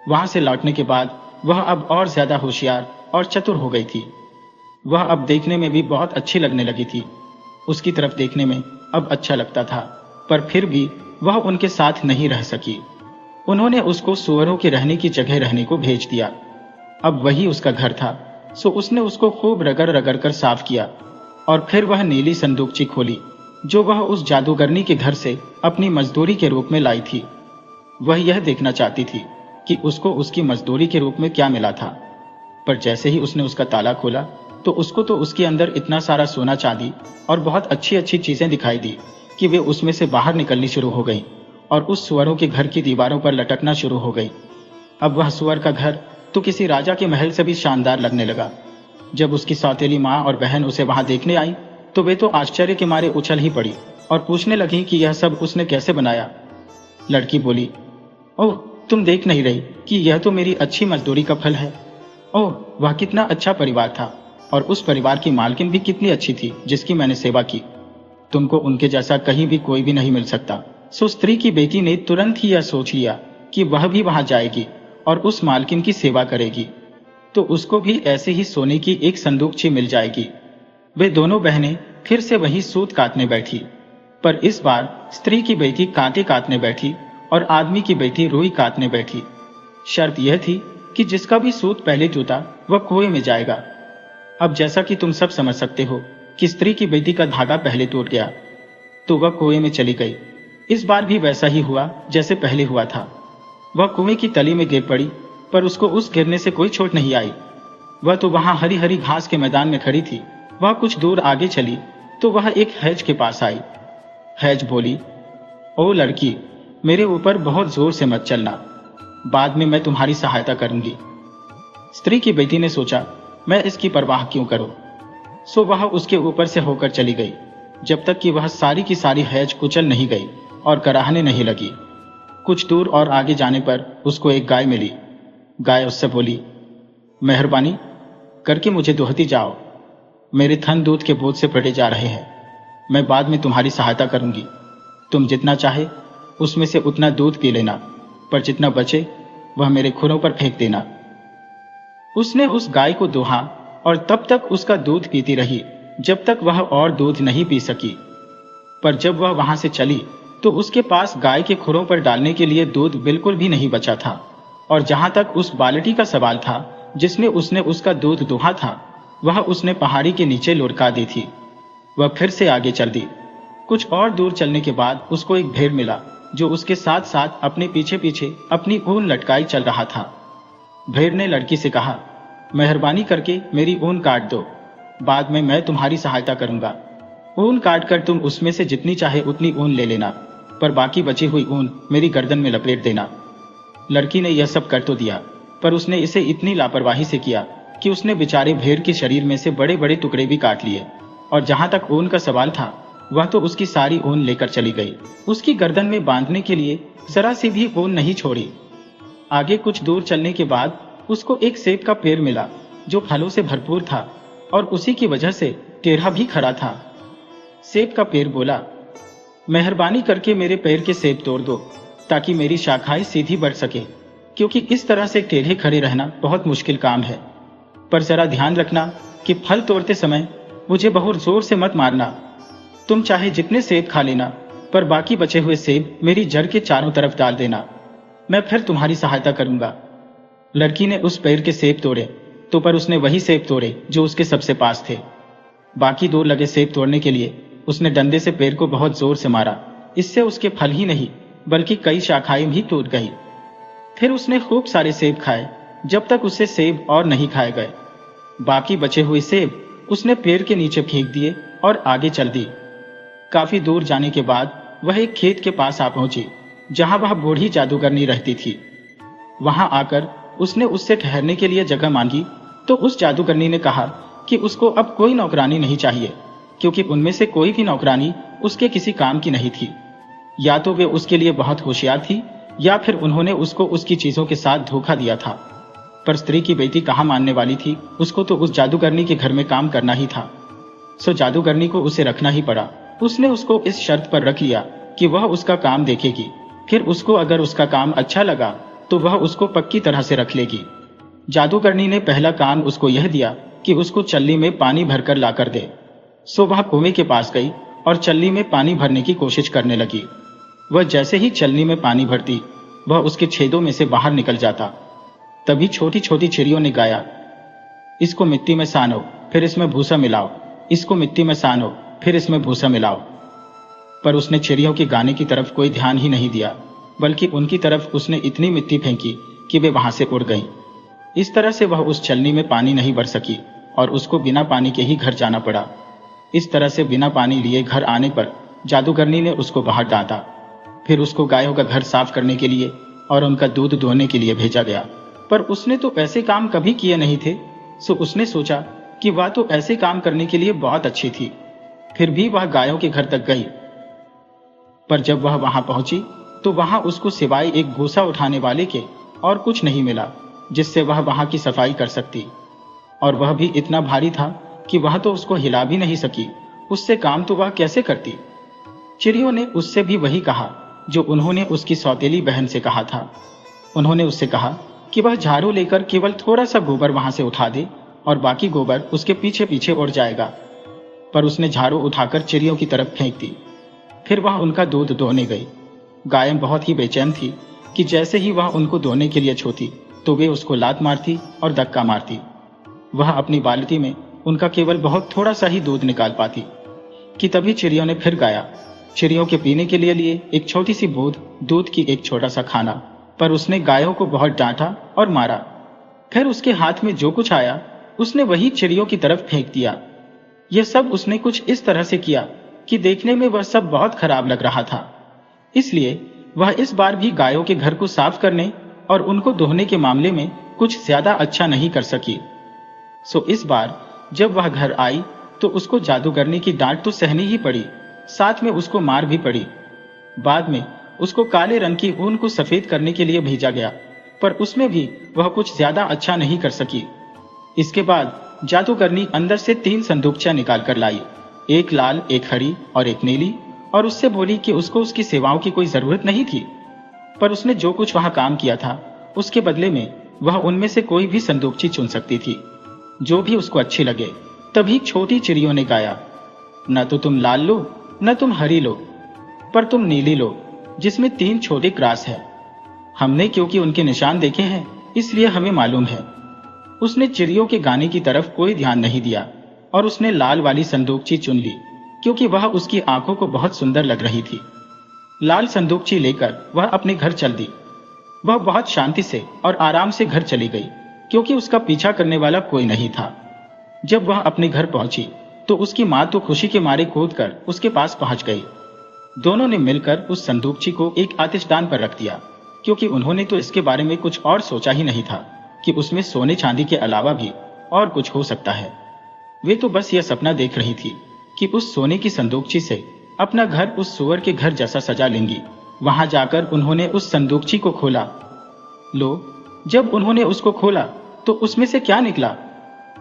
वहां से लौटने के बाद वह अब और ज्यादा होशियार और चतुर हो गई थी। वह अब देखने में भी बहुत अच्छी लगने लगी थी। उसकी तरफ देखने में अब अच्छा लगता था, पर फिर भी वह उनके साथ नहीं रह सकी। उन्होंने उसको सुअरों के रहने की जगह रहने को भेज दिया। अब वही उसका घर था, सो उसने उसको खूब रगड़ रगड़ कर साफ किया और फिर वह नीली संदूकची खोली जो वह उस जादूगरनी के घर से अपनी मजदूरी के रूप में लाई थी। वह यह देखना चाहती थी कि उसको उसकी मजदूरी के रूप में क्या मिला था। पर जैसे ही उसने उसका ताला खोला तो उसको तो उसके अंदर इतना सारा सोना चांदी और बहुत अच्छी अच्छी चीजें दिखाई दी कि वे उसमें से बाहर निकलनी शुरू हो गई और उस सुअरों के घर की दीवारों पर लटकना शुरू हो गई। अब वह सुअर का घर तो किसी राजा के महल से भी शानदार लगने लगा। जब उसकी सौतेली माँ और बहन उसे वहां देखने आई तो वे तो आश्चर्य के मारे उछल ही पड़ी और पूछने लगी कि यह सब उसने कैसे बनाया। लड़की बोली, ओह, तुम देख नहीं रही कि यह तो मेरी अच्छी मजदूरी का फल है। ओह, वह कितना अच्छा परिवार था और उस परिवार की मालकिन भी कितनी अच्छी थी जिसकी मैंने सेवा की। तुमको उनके जैसा कहीं भी कोई भी नहीं मिल सकता। सो स्त्री की बेटी ने तुरंत ही यह सोच लिया कि वह भी वहां जाएगी और उस मालकिन की सेवा करेगी, तो उसको भी ऐसे ही सोने की एक संदूकची मिल जाएगी। वे दोनों बहनें फिर से वही सूत काटने बैठी, पर इस बार स्त्री की बेटी कांटे काटने बैठी और आदमी की बेटी रुई काटने बैठी। शर्त यह थी कि जिसका भी सूत पहले टूटा वह कुएं में जाएगा। अब जैसा कि तुम सब समझ सकते हो कि स्त्री की बेटी का धागा पहले टूट गया तो वह कुएं में चली गई। इस बार भी वैसा ही हुआ जैसे पहले हुआ था। वह कुएं की तली में गिर पड़ी, पर उसको उस गिरने से कोई चोट नहीं आई। वह तो वहां हरी हरी घास के मैदान में खड़ी थी। वह कुछ दूर आगे चली तो वह एक हैज के पास आई। हैज बोली, ओ लड़की, मेरे ऊपर बहुत जोर से मत चलना, बाद में मैं तुम्हारी सहायता करूंगी। स्त्री की बेटी ने सोचा, मैं इसकी परवाह क्यों करूं, सो वह उसके ऊपर से होकर चली गई जब तक कि वह सारी की सारी हैज कुचल नहीं गई और कराहने नहीं लगी। कुछ दूर और आगे जाने पर उसको एक गाय मिली। गाय उससे बोली, मेहरबानी करके मुझे दुहती जाओ, मेरे थन दूध के बोझ से फटे जा रहे हैं। मैं बाद में तुम्हारी सहायता करूंगी। तुम जितना चाहे उसमें से उतना दूध पी लेना, पर जितना बचे वह मेरे खुरों पर फेंक देना। उसने उस गाय को दुहा और तब तक उसका दूध पीती रही जब तक वह और दूध नहीं पी सकी। पर जब वह वहां से चली तो उसके पास गाय के खुरों पर डालने के लिए दूध बिल्कुल भी नहीं बचा था। और जहां तक उस बाल्टी का सवाल था जिसने उसने उसका दूध दुहा था, वह उसने पहाड़ी के नीचे लुढ़का दी थी। वह फिर से आगे चल दी। कुछ और दूर चलने के बाद उसको एक भेड़ मिला जो उसके साथ साथ अपने पीछे पीछे अपनी ऊन लटकाई चल रहा था। भेड़ ने लड़की से कहा, मेहरबानी करके मेरी ऊन काट दो, बाद में मैं तुम्हारी सहायता करूंगा। ऊन काट कर तुम उसमें से जितनी चाहे उतनी ऊन ले लेना, पर बाकी बची हुई ऊन मेरी गर्दन में लपेट देना। लड़की ने यह सब कर तो दिया, पर उसने इसे इतनी लापरवाही से किया कि उसने बेचारे भेड़ के शरीर में से बड़े बड़े टुकड़े भी काट लिए, और जहां तक ऊन का सवाल था वह तो उसकी सारी ऊन लेकर चली गई। उसकी गर्दन में बांधने के लिए जरा सी भी ऊन नहीं छोड़ी। आगे कुछ दूर चलने के बाद उसको एक सेब का पेड़ मिला जो फलों से भरपूर था और उसी की वजह से टेढ़ा भी खड़ा था। सेब का पेड़ बोला, मेहरबानी करके मेरे पैर के सेब तोड़ दो ताकि मेरी शाखाएं सीधी बढ़ सके, क्योंकि इस तरह से टेढ़े खड़े रहना बहुत मुश्किल काम है। पर जरा ध्यान रखना कि फल तोड़ते समय मुझे बहुत जोर से मत मारना। तुम चाहे जितने सेब खा लेना, पर बाकी बचे हुए सेब मेरी जड़ के चारों तरफ डाल देना, मैं फिर तुम्हारी सहायता करूंगा। लड़की ने उस पेड़ के सेब तोड़े तो पर उसने वही सेब तोड़े जो उसके सबसे पास थे। बाकी दूर लगे सेब तोड़ने के लिए उसने डंडे से पेड़ को बहुत जोर से मारा। इससे उसके फल ही नहीं बल्कि कई शाखाएं भी टूट गई। फिर उसने खूब सारे सेब खाए जब तक उससे सेब और नहीं खाए गए। बाकी बचे हुए सेब उसने पेड़ के नीचे फेंक दिए और आगे चल दी। काफी दूर जाने के बाद वह एक खेत के पास आ पहुंची जहां वह बूढ़ी जादूगरनी रहती थी। वहां आकर उसने उससे ठहरने के लिए जगह मांगी तो उस जादूगरनी ने कहा कि उसको अब कोई नौकरानी नहीं चाहिए, क्योंकि उनमें से कोई भी नौकरानी उसके किसी काम की नहीं थी। या तो वे उसके लिए बहुत होशियार थी या फिर उन्होंने उसको उसकी चीजों के साथ धोखा दिया था। पर स्त्री की बेटी कहाँ मानने वाली थी, उसको तो उस जादूगरनी के घर में काम करना ही था। सो जादूगरनी को उसे रखना ही पड़ा। उसने उसको इस शर्त पर रख लिया कि वह उसका काम देखेगी, फिर उसको अगर उसका काम अच्छा लगा तो वह उसको पक्की तरह से रख लेगी। जादूगरनी ने पहला काम उसको यह दिया कि उसको चल्ली में पानी भरकर लाकर दे। सो वह कुएं के पास गई और चल्ली में पानी भरने की कोशिश करने लगी। वह जैसे ही चल्ली में पानी भरती, वह उसके छेदों में से बाहर निकल जाता। तभी छोटी छोटी चिड़ियों ने गाया, इसको मिट्टी में सानो, फिर इसमें भूसा मिलाओ, इसको मिट्टी में सानो, फिर इसमें भूसा मिलाओ। पर उसने चिड़ियों के गाने की तरफ कोई ध्यान ही नहीं दिया, बल्कि उनकी तरफ उसने इतनी मिट्टी फेंकी कि वे वहां से उड़ गईं। इस तरह से वह उस चलनी में पानी नहीं भर सकी और उसको बिना पानी के ही घर जाना पड़ा। इस तरह से बिना पानी लिए घर आने पर जादूगरनी ने उसको बाहर डांटा। फिर उसको गायों का घर साफ करने के लिए और उनका दूध दोहने के लिए भेजा गया। पर उसने तो ऐसे काम कभी किए नहीं थे, सो उसने सोचा कि वह तो ऐसे काम करने के लिए बहुत अच्छी थी। फिर भी वह गायों के घर तक गई। पर जब वह वहां पहुंची तो वहां उसको सिवाय एक भूसा उठाने वाले के और कुछ नहीं मिला जिससे वह वहां की सफाई कर सकती। और वह भी इतना भारी था कि वह तो उसको हिला भी नहीं सकी। उससे काम तो वह कैसे करती। चिड़ियों ने उससे भी वही कहा जो उन्होंने उसकी सौतेली बहन से कहा था। उन्होंने उससे कहा कि वह झाड़ू लेकर केवल थोड़ा सा गोबर वहां से उठा दे और बाकी गोबर उसके पीछे पीछे उड़ जाएगा। पर उसने झाड़ू उठाकर चिड़ियों की तरफ फेंक दी। फिर वह उनका दूध दोहने गई। गायें बहुत ही बेचैन थी कि जैसे ही वह उनको दोहने के लिए छूती तो वे उसको लात मारती और धक्का मारती। वह अपनी बाल्टी में उनका केवल बहुत थोड़ा सा ही दूध निकाल पाती कि तभी चिड़ियों ने फिर गाया। चिड़ियों के पीने के लिए एक छोटी सी बूंद दूध की एक छोटा सा खाना। पर उसने गायों को बहुत डांटा और मारा। फिर उसके हाथ में जो कुछ आया उसने वही चिड़ियों की तरफ फेंक दिया। यह सब उसने कुछ इस तरह से किया कि देखने में वह सब बहुत खराब लग रहा था। इसलिए वह इस बार भी गायों के घर को साफ करने और उनको दोहने के मामले में कुछ ज्यादा अच्छा नहीं कर सकी। सो इस बार जब वह घर आई तो उसको जादूगरनी की डांट तो सहनी ही पड़ी, साथ में उसको मार भी पड़ी। बाद में उसको काले रंग की ऊन को सफेद करने के लिए भेजा गया, पर उसमें भी वह कुछ ज्यादा अच्छा नहीं कर सकी। इसके बाद जादूगरनी अंदर से 3 संदूकचा निकाल कर लाई, एक लाल, एक हरी और एक नीली, और उससे बोली कि उसको उसकी सेवाओं की कोई जरूरत नहीं थी। पर उसने जो कुछ वहां काम किया था उसके बदले में वह उनमें से कोई भी संदूकची चुन सकती थी, जो भी उसको अच्छी लगे। तभी छोटी चिड़ियों ने गाया, न तो तुम लाल लो, न तुम हरी लो, पर तुम नीली लो, जिसमें 3 छोटे क्रॉस है। हमने क्योंकि उनके निशान देखे हैं इसलिए हमें मालूम है। उसने चिड़ियों के गाने की तरफ कोई ध्यान नहीं दिया और उसने लाल वाली संदूकची चुन ली क्योंकि वह उसकी आंखों को बहुत सुंदर लग रही थी। लाल संदूकची लेकर वह अपने घर चल दी। वह बहुत शांति से और आराम से घर चली गई क्योंकि उसका पीछा करने वाला कोई नहीं था। जब वह अपने घर पहुंची तो उसकी मां तो खुशी के मारे कूदकर उसके पास पहुंच गई। दोनों ने मिलकर उस संदूकची को एक आतिशदान पर रख दिया क्योंकि उन्होंने तो इसके बारे में कुछ और सोचा ही नहीं था कि उसमें सोने चांदी के अलावा भी और कुछ हो सकता है। वे तो बस यह सपना देख रही थी कि उस सोने की संदूकची से अपना घर उस सुअर के घर जैसा सजा लेंगी। वहां जाकर उन्होंने उस संदूकची को खोला। लो, जब उन्होंने उसको खोला तो उसमें से क्या निकला?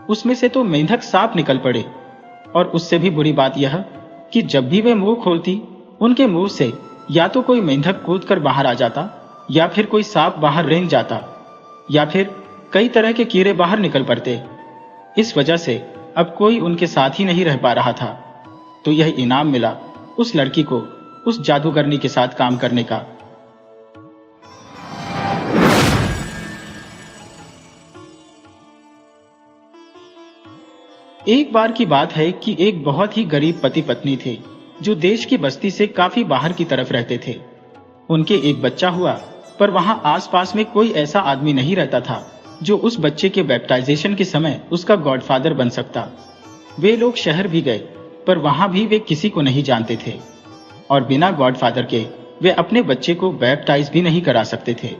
उसमें से तो मेंढक सांप निकल पड़े। और उससे भी बुरी बात यह कि जब भी वे मुंह खोलती उनके मुंह से या तो कोई मेंढक कूदकर बाहर आ जाता, या फिर कोई सांप बाहर रेंग जाता, या फिर कई तरह के कीड़े बाहर निकल पड़ते। इस वजह से अब कोई उनके साथ ही नहीं रह पा रहा था। तो यह इनाम मिला उस लड़की को उस जादूगरनी के साथ काम करने का। एक बार की बात है कि एक बहुत ही गरीब पति पत्नी थे जो देश की बस्ती से काफी बाहर की तरफ रहते थे। उनके एक बच्चा हुआ, पर वहां आसपास में कोई ऐसा आदमी नहीं रहता था जो उस बच्चे के बैप्टाइजेशन के समय उसका गॉडफादर बन सकता। वे लोग शहर भी गए, पर वहां भी वे किसी को नहीं जानते थे और बिना गॉडफादर के वे अपने बच्चे को बैप्टाइज भी नहीं करा सकते थे।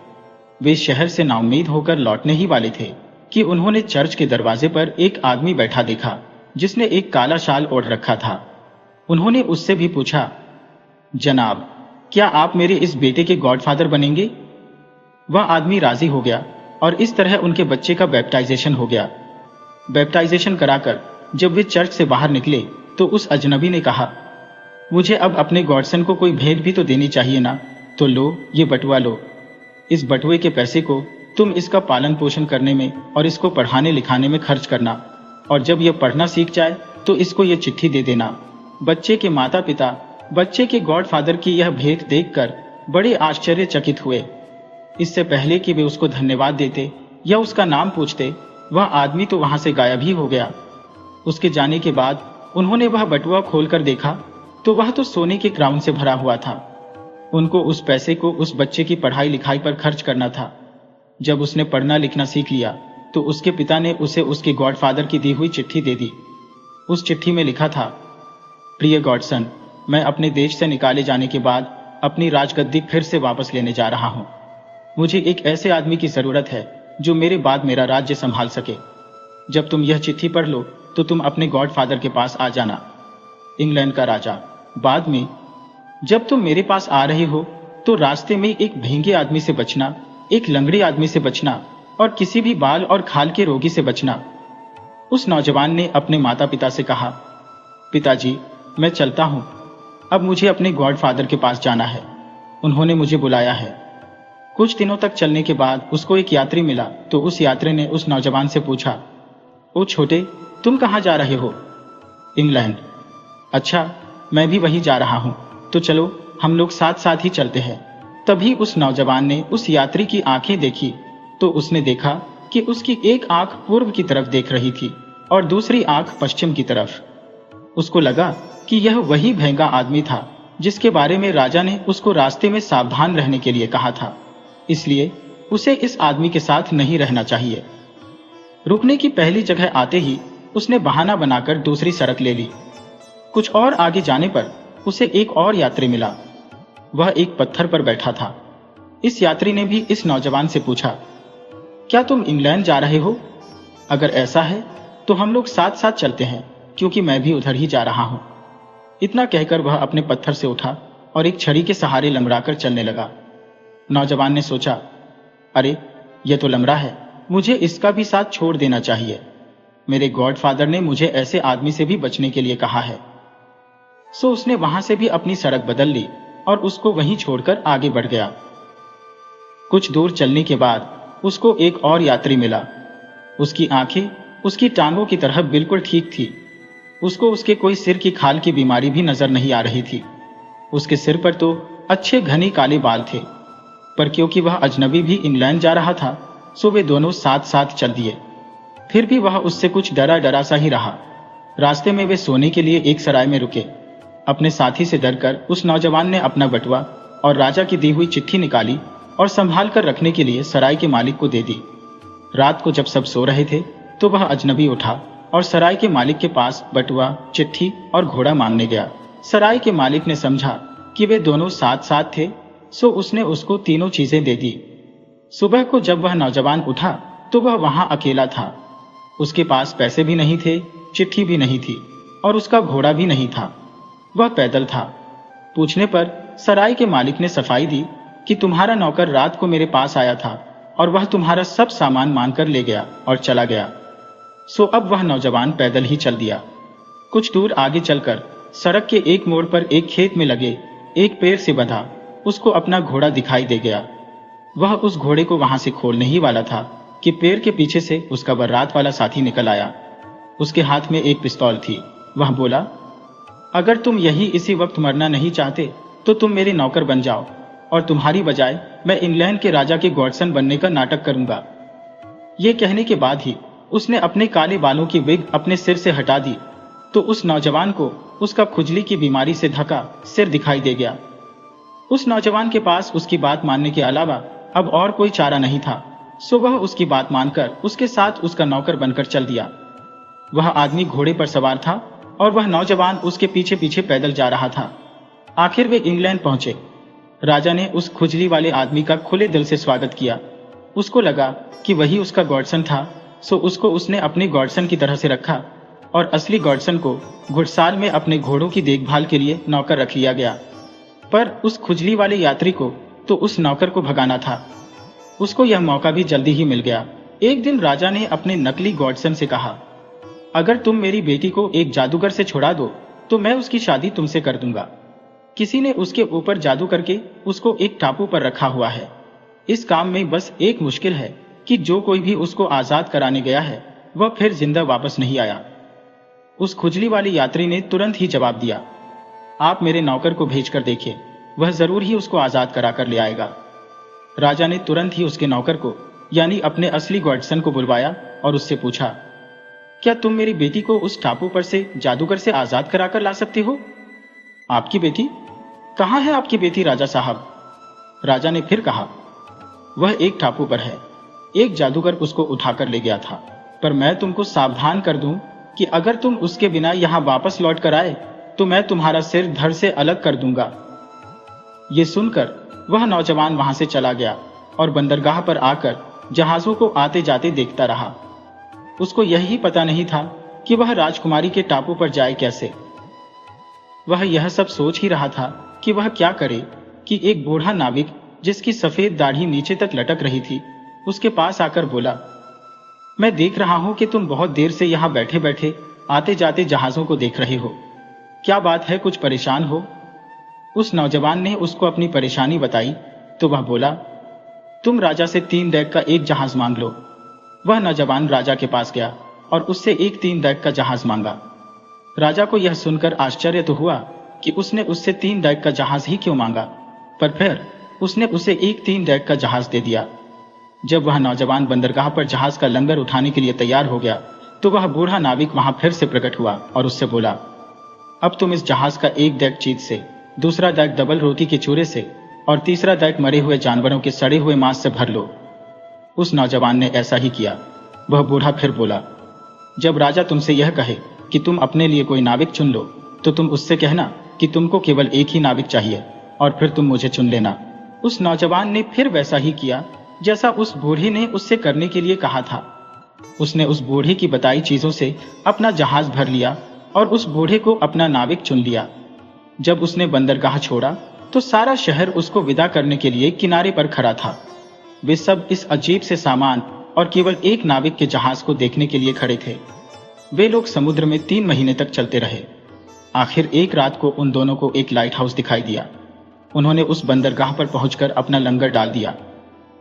वे शहर से नाउम्मीद होकर लौटने ही वाले थे कि उन्होंने चर्च के दरवाजे पर एक आदमी बैठा देखा जिसने एक काला शाल ओढ़ रखा था। उन्होंने उससे भी पूछा, जनाब, क्या आप मेरे इस बेटे के गॉडफादर बनेंगे? वह आदमी राजी हो गया और इस तरह उनके बच्चे का बैप्टाइजेशन हो गया। बैप्टाइजेशन कराकर जब वे चर्च से बाहर निकले तो उस अजनबी ने कहा, मुझे अब अपने गॉडसन को कोई भेंट भी तो देनी चाहिए ना, तो लो, ये बटुआ लो। इस बटुए के पैसे को तुम इसका पालन पोषण करने में और इसको पढ़ाने लिखाने में खर्च करना। और जब यह पढ़ना सीख जाए तो इसको यह चिट्ठी दे देना। बच्चे के माता पिता बच्चे के गॉडफादर की यह भेंट देखकर बड़े आश्चर्यचकित हुए। इससे पहले कि वे उसको धन्यवाद देते या उसका नाम पूछते, वह आदमी तो वहां से गायब ही हो गया। उसके जाने के बाद उन्होंने वह बटुआ खोलकर देखा तो वह तो सोने के क्राउन से भरा हुआ था। उनको उस पैसे को उस बच्चे की पढ़ाई लिखाई पर खर्च करना था। जब उसने पढ़ना लिखना सीख लिया तो उसके पिता ने उसे उसके गॉडफादर की दी हुई चिट्ठी दे दी। उस चिट्ठी में लिखा था, प्रिय गॉडसन, मैं अपने देश से निकाले जाने के बाद अपनी राजगद्दी फिर से वापस लेने जा रहा हूं। मुझे एक ऐसे आदमी की जरूरत है जो मेरे बाद मेरा राज्य संभाल सके। जब तुम यह चिट्ठी पढ़ लो तो तुम अपने गॉडफादर के पास आ जाना। इंग्लैंड का राजा। बाद में जब तुम मेरे पास आ रहे हो तो रास्ते में एक भेंगे आदमी से बचना, एक लंगड़े आदमी से बचना और किसी भी बाल और खाल के रोगी से बचना। उस नौजवान ने अपने माता पिता से कहा, पिताजी, मैं चलता हूं, अब मुझे अपने गॉडफादर के पास जाना है। उन्होंने मुझे बुलाया है। कुछ दिनों तक चलने के बाद उसको एक यात्री मिला तो उस यात्री ने उस नौजवान से पूछा, ओ छोटे, तुम कहां जा रहे हो? इंग्लैंड। अच्छा, मैं भी वहीं जा रहा हूं, तो चलो हम लोग साथ साथ ही चलते हैं। तभी उस नौजवान ने उस यात्री की आंखें देखी तो उसने देखा कि उसकी एक आंख पूर्व की तरफ देख रही थी और दूसरी आंख पश्चिम की तरफ। उसको लगा कि यह वही भेंगा आदमी था जिसके बारे में राजा ने उसको रास्ते में सावधान रहने के लिए कहा था। इसलिए उसे इस आदमी के साथ नहीं रहना चाहिए। रुकने की पहली जगह आते ही उसने बहाना बनाकर दूसरी सड़क ले ली। कुछ और आगे जाने पर उसे एक और यात्री मिला। वह एक पत्थर पर बैठा था। इस यात्री ने भी इस नौजवान से पूछा, क्या तुम इंग्लैंड जा रहे हो? अगर ऐसा है तो हम लोग साथ साथ चलते हैं, क्योंकि मैं भी उधर ही जा रहा हूं। इतना कहकर वह अपने पत्थर से उठा और एक छड़ी के सहारे लंगड़ाकर चलने लगा। नौजवान ने सोचा, अरे यह तो लंगड़ा है, मुझे इसका भी साथ छोड़ देना चाहिए। मेरे गॉडफादर ने मुझे ऐसे आदमी से भी बचने के लिए कहा है। सो उसने वहां से भी अपनी सड़क बदल ली और उसको वहीं छोड़कर आगे बढ़ गया। कुछ दूर चलने के बाद उसको एक और यात्री मिला। उसकी आंखें उसकी टांगों की तरह बिल्कुल ठीक थी। उसको उसके कोई सिर की खाल की बीमारी भी नजर नहीं आ रही थी। उसके सिर पर तो अच्छे घने काले बाल थे, पर क्योंकि वह अजनबी भी इंग्लैंड जा रहा था सो वे दोनों साथ साथ चल दिए। फिर भी वह उससे कुछ डरा डरा सा ही रहा। रास्ते में वे सोने के लिए एक सराय में रुके। अपने साथी से डरकर उस नौजवान ने अपना बटुआ और राजा की दी हुई चिट्ठी निकाली और संभाल कर रखने के लिए सराय के मालिक को दे दी। रात को जब सब सो रहे थे तो वह अजनबी उठा और सराय के मालिक के पास बटुआ, चिट्ठी और घोड़ा मांगने गया। सराय के मालिक ने समझा कि वे दोनों साथ साथ थे, सो उसने उसको तीनों चीजें दे दी। सुबह को जब वह नौजवान उठा तो वह वहां अकेला था। उसके पास पैसे भी नहीं थे, चिट्ठी भी नहीं थी और उसका घोड़ा भी नहीं था। वह पैदल था। पूछने पर सराय के मालिक ने सफाई दी कि तुम्हारा नौकर रात को मेरे पास आया था और वह तुम्हारा सब सामान मांगकर ले गया और चला गया। सो अब वह नौजवान पैदल ही चल दिया। कुछ दूर आगे चलकर सड़क के एक मोड़ पर एक खेत में लगे एक पेड़ से बंधा उसको अपना घोड़ा दिखाई दे गया। वह उस घोड़े को वहां से खोलने ही वाला था कि पेड़ के पीछे से उसका बारात वाला साथी निकल आया। उसके हाथ में एक पिस्तौल थी। वह बोला, अगर तुम यही इसी वक्त मरना नहीं चाहते तो तुम मेरे नौकर बन जाओ और तुम्हारी बजाय मैं इंग्लैंड के राजा के गॉडसन बनने का नाटक करूंगा। ये कहने के बाद ही उसने अपने काले बालों की विग अपने सिर से हटा दी तो उस नौजवान को उसका खुजली की बीमारी से ढका सिर दिखाई दे गया। उस नौजवान के पास उसकी बात मानने के अलावा अब और कोई चारा नहीं था, सो वह उसकी बात मानकर उसके साथ उसका नौकर बनकर चल दिया। वह आदमी घोड़े पर सवार था और वह नौजवान उसके पीछे पीछे पैदल जा रहा था। आखिर वे इंग्लैंड पहुंचे। राजा ने उस खुजली वाले आदमी का खुले दिल से स्वागत किया। उसको लगा कि वही उसका गॉडसन था, सो उसको उसने अपने गॉडसन की तरह से रखा और असली गॉडसन को घुड़साल में अपने घोड़ों की देखभाल के लिए नौकर रख लिया गया। पर उस खुजली वाले यात्री को तो उस नौकर को भगाना था। उसको यह मौका भी जल्दी ही मिल गया। एक दिन राजा ने अपने नकली गॉडसन से कहा, अगर तुम मेरी बेटी को एक जादूगर से छुड़ा दो तो मैं उसकी शादी तुमसे कर दूंगा। किसी ने उसके ऊपर जादू करके उसको एक टापू पर रखा हुआ है। इस काम में बस एक मुश्किल है कि जो कोई भी उसको आजाद कराने गया है वह फिर जिंदा वापस नहीं आया। उस खुजली वाली यात्री ने तुरंत ही जवाब दिया, आप मेरे नौकर को भेजकर देखिए, वह जरूर ही उसको आजाद करा कर ले आएगा। राजा ने तुरंत ही उसके नौकर को यानी अपने असली गॉडसन को बुलवाया और उससे पूछा, क्या तुम मेरी बेटी को उस टापू पर से जादूगर से आजाद कराकर ला सकते हो? आपकी बेटी? कहाँ है आपकी बेटी राजा साहब? राजा ने फिर कहा, वह एक टापू पर है, एक जादूगर उसको उठाकर ले गया था, पर मैं तुमको सावधान कर दूं कि अगर तुम उसके बिना यहां वापस लौट कर आए तो मैं तुम्हारा सिर धड़ से अलग कर दूंगा। ये सुनकर वह नौजवान वहां से चला गया और बंदरगाह पर आकर जहाजों को आते जाते देखता रहा। उसको यही पता नहीं था कि वह राजकुमारी के टापू पर जाए कैसे। वह यह सब सोच ही रहा था कि वह क्या करे कि एक बूढ़ा नाविक जिसकी सफेद दाढ़ी नीचे तक लटक रही थी उसके पास आकर बोला, मैं देख रहा हूं कि तुम बहुत देर से यहां बैठे बैठे आते जाते जहाजों को देख रहे हो, क्या बात है, कुछ परेशान हो? उस नौजवान ने उसको अपनी परेशानी बताई तो वह बोला, तुम राजा से 3 डेक का एक जहाज मांग लो। वह नौजवान राजा के पास गया और उससे एक 3 डेक का जहाज मांगा। राजा को यह सुनकर आश्चर्य तो हुआ कि उसने उससे 3 डेक का जहाज ही क्यों मांगा, पर फिर उसने उसे एक 3 डेक का जहाज दे दिया। जब वह नौजवान बंदरगाह पर जहाज का लंगर उठाने के लिए तैयार हो गया तो वह बूढ़ा नाविक वहां फिर से प्रकट हुआ और उससे बोला, अब तुम इस जहाज का एक डेक चीज से, दूसरा डेक डबल रोटी के चूरे से और तीसरा डेक मरे हुए जानवरों के सड़े हुए मांस से भर लो। उस नौजवान ने ऐसा ही किया। वह बूढ़ा फिर बोला, जब राजा तुमसे यह कहे कि तुम अपने लिए कोई नाविक चुन लो तो तुम उससे कहना कि तुमको केवल एक ही नाविक चाहिए और फिर तुम मुझे चुन लेना। उस नौजवान ने फिर वैसा ही किया जैसा उस बूढ़े ने उससे करने के लिए कहा था। उसने उस बूढ़े की बताई चीजों से अपना जहाज भर लिया और उस बूढ़े को अपना नाविक चुन लिया। जब उसने बंदरगाह छोड़ा तो सारा शहर उसको विदा करने के लिए किनारे पर खड़ा था। वे सब इस अजीब से सामान और केवल एक नाविक के जहाज को देखने के लिए खड़े थे। वे लोग समुद्र में 3 महीने तक चलते रहे। आखिर एक रात को उन दोनों को एक लाइट हाउस दिखाई दिया। उन्होंने उस बंदरगाह पर पहुंचकर अपना लंगर डाल दिया।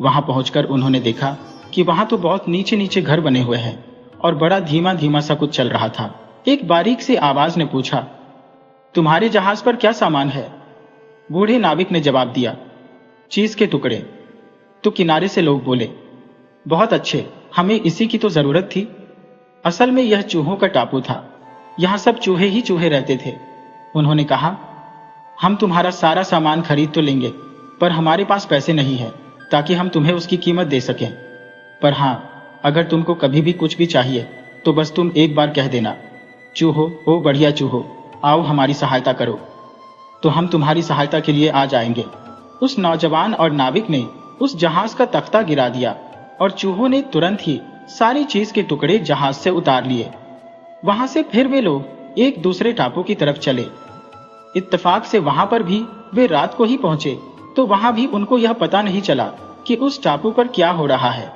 वहां पहुंचकर उन्होंने देखा कि वहां तो बहुत नीचे नीचे घर बने हुए हैं और बड़ा धीमा धीमा सा कुछ चल रहा था। एक बारीक सी आवाज ने पूछा, तुम्हारे जहाज पर क्या सामान है? बूढ़े नाविक ने जवाब दिया, चीज के टुकड़े। तो किनारे से लोग बोले, बहुत अच्छे, हमें इसी की तो जरूरत थी। असल में यह चूहों का टापू था, यहां सब चूहे ही चूहे रहते थे। उन्होंने कहा, हम तुम्हारा सारा सामान खरीद तो लेंगे पर हमारे पास पैसे नहीं है ताकि हम तुम्हें उसकी कीमत दे सकें। पर हां, अगर तुमको कभी भी कुछ भी चाहिए तो बस तुम एक बार कह देना, चूहो, ओ बढ़िया चूहो, आओ हमारी सहायता करो, तो हम तुम्हारी सहायता के लिए आ जाएंगे। उस नौजवान और नाविक ने उस जहाज का तख्ता गिरा दिया और चूहों ने तुरंत ही सारी चीज के टुकड़े जहाज से उतार लिए। वहां से फिर वे लोग एक दूसरे टापू की तरफ चले। इत्तेफाक से वहां पर भी वे रात को ही पहुंचे तो वहां भी उनको यह पता नहीं चला कि उस टापू पर क्या हो रहा है।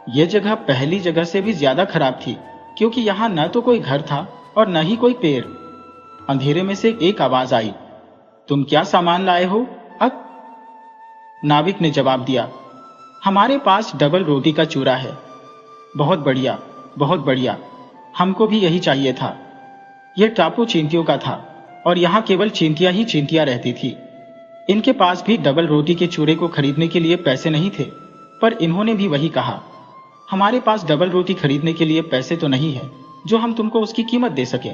यह जगह पहली जगह से भी ज्यादा खराब थी क्योंकि यहाँ न तो कोई घर था और न ही कोई पेड़। अंधेरे में से एक आवाज आई, तुम क्या सामान लाए हो? अब नाविक ने जवाब दिया, हमारे पास डबल रोटी का चूरा है। बहुत बढ़िया, बहुत बढ़िया, हमको भी यही चाहिए था। यह टापू चींटियों का था और यहाँ केवल चींटियां ही चींटियां रहती थी। इनके पास भी डबल रोटी के चूरे को खरीदने के लिए पैसे नहीं थे, पर इन्होंने भी वही कहा, हमारे पास डबल रोटी खरीदने के लिए पैसे तो नहीं है जो हम तुमको उसकी कीमत दे सके।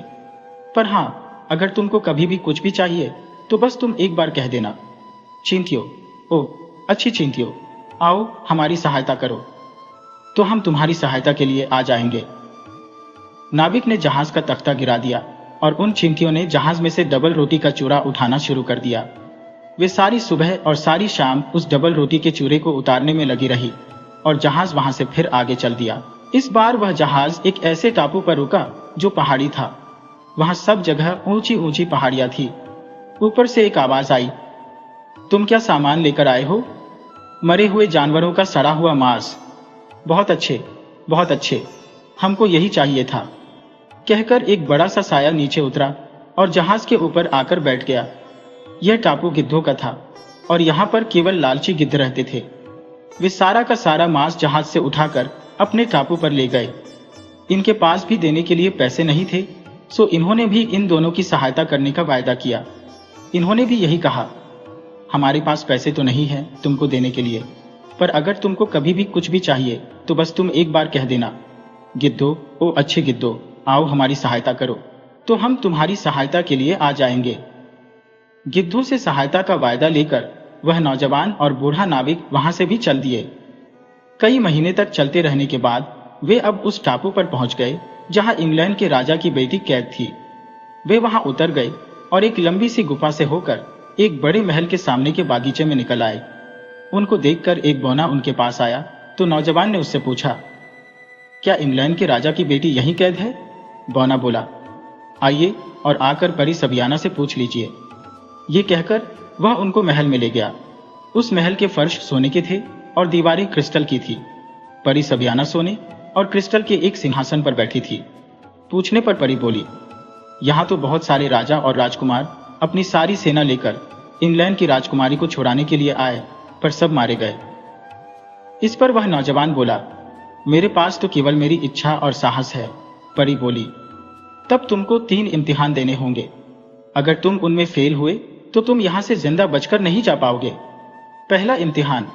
पर हां, अगर तुमको कभी भी कुछ भी चाहिए तो बस तुम एक बार कह देना, चींटियों, ओ अच्छी चींटियों, आओ हमारी सहायता करो, तो हम तुम्हारी सहायता के लिए आ जाएंगे। नाविक ने जहाज का तख्ता गिरा दिया और उन चींटियों ने जहाज में से डबल रोटी का चूरा उठाना शुरू कर दिया। वे सारी सुबह और सारी शाम उस डबल रोटी के चूरे को उतारने में लगी रही और जहाज वहां से फिर आगे चल दिया। इस बार वह जहाज एक ऐसे टापू पर रुका जो पहाड़ी था। वहां सब जगह ऊंची ऊंची पहाड़ियां थी। ऊपर से एक आवाज आई, तुम क्या सामान लेकर आए हो? मरे हुए जानवरों का सड़ा हुआ मांस। बहुत अच्छे, बहुत अच्छे, हमको यही चाहिए था, कहकर एक बड़ा सा साया नीचे उतरा और जहाज के ऊपर आकर बैठ गया। यह टापू गिद्धों का था और यहाँ पर केवल लालची गिद्ध रहते थे। वे सारा का सारा मांस जहाज से उठाकर अपने टापू पर ले गए। इनके पास भी देने के लिए पैसे नहीं थे, सो इन्होंने भी इन दोनों की सहायता करने का वायदा किया। इन्होंने भी यही कहा, हमारे पास पैसे तो नहीं है तुमको देने के लिए, पर अगर तुमको कभी भी कुछ भी चाहिए तो बस तुम एक बार कह देना, गिद्धो, ओ अच्छे गिद्धो, आओ हमारी सहायता करो, तो हम तुम्हारी सहायता के लिए आ जाएंगे। गिद्धों से सहायता का वायदा लेकर वह नौजवान और बूढ़ा नाविक वहां से भी चल दिए। कई महीने तक चलते रहने के बाद वे अब उस टापू पर पहुंच गए जहां इंग्लैंड के राजा की बेटी कैद थी। वे वहां उतर गए और एक लंबी सी गुफा से होकर एक बड़े महल के सामने के बागीचे में निकल आए। उनको देखकर एक बौना उनके पास आया तो नौजवान ने उससे पूछा, क्या इंग्लैंड के राजा की बेटी यहीं कैद है? बौना बोला, आइए और आकर परी सबियाना से पूछ लीजिए। ये कहकर वह उनको महल में ले गया। उस महल के फर्श सोने के थे और दीवारें क्रिस्टल की थी। परी सबियाना सोने और क्रिस्टल के एक सिंहासन पर बैठी थी। पूछने पर परी बोली, यहाँ तो बहुत सारे राजा और राजकुमार अपनी सारी सेना लेकर इंग्लैंड की राजकुमारी को छुड़ाने के लिए आए, पर सब मारे गए। इस पर वह नौजवान बोला, मेरे पास तो केवल मेरी इच्छा और साहस है। परी बोली, तब तुमको 3 इम्तिहान देने होंगे। अगर तुम उनमें फेल हुए तो तुम यहां से जिंदा बचकर नहीं जा पाओगे। पहला इम्तिहान,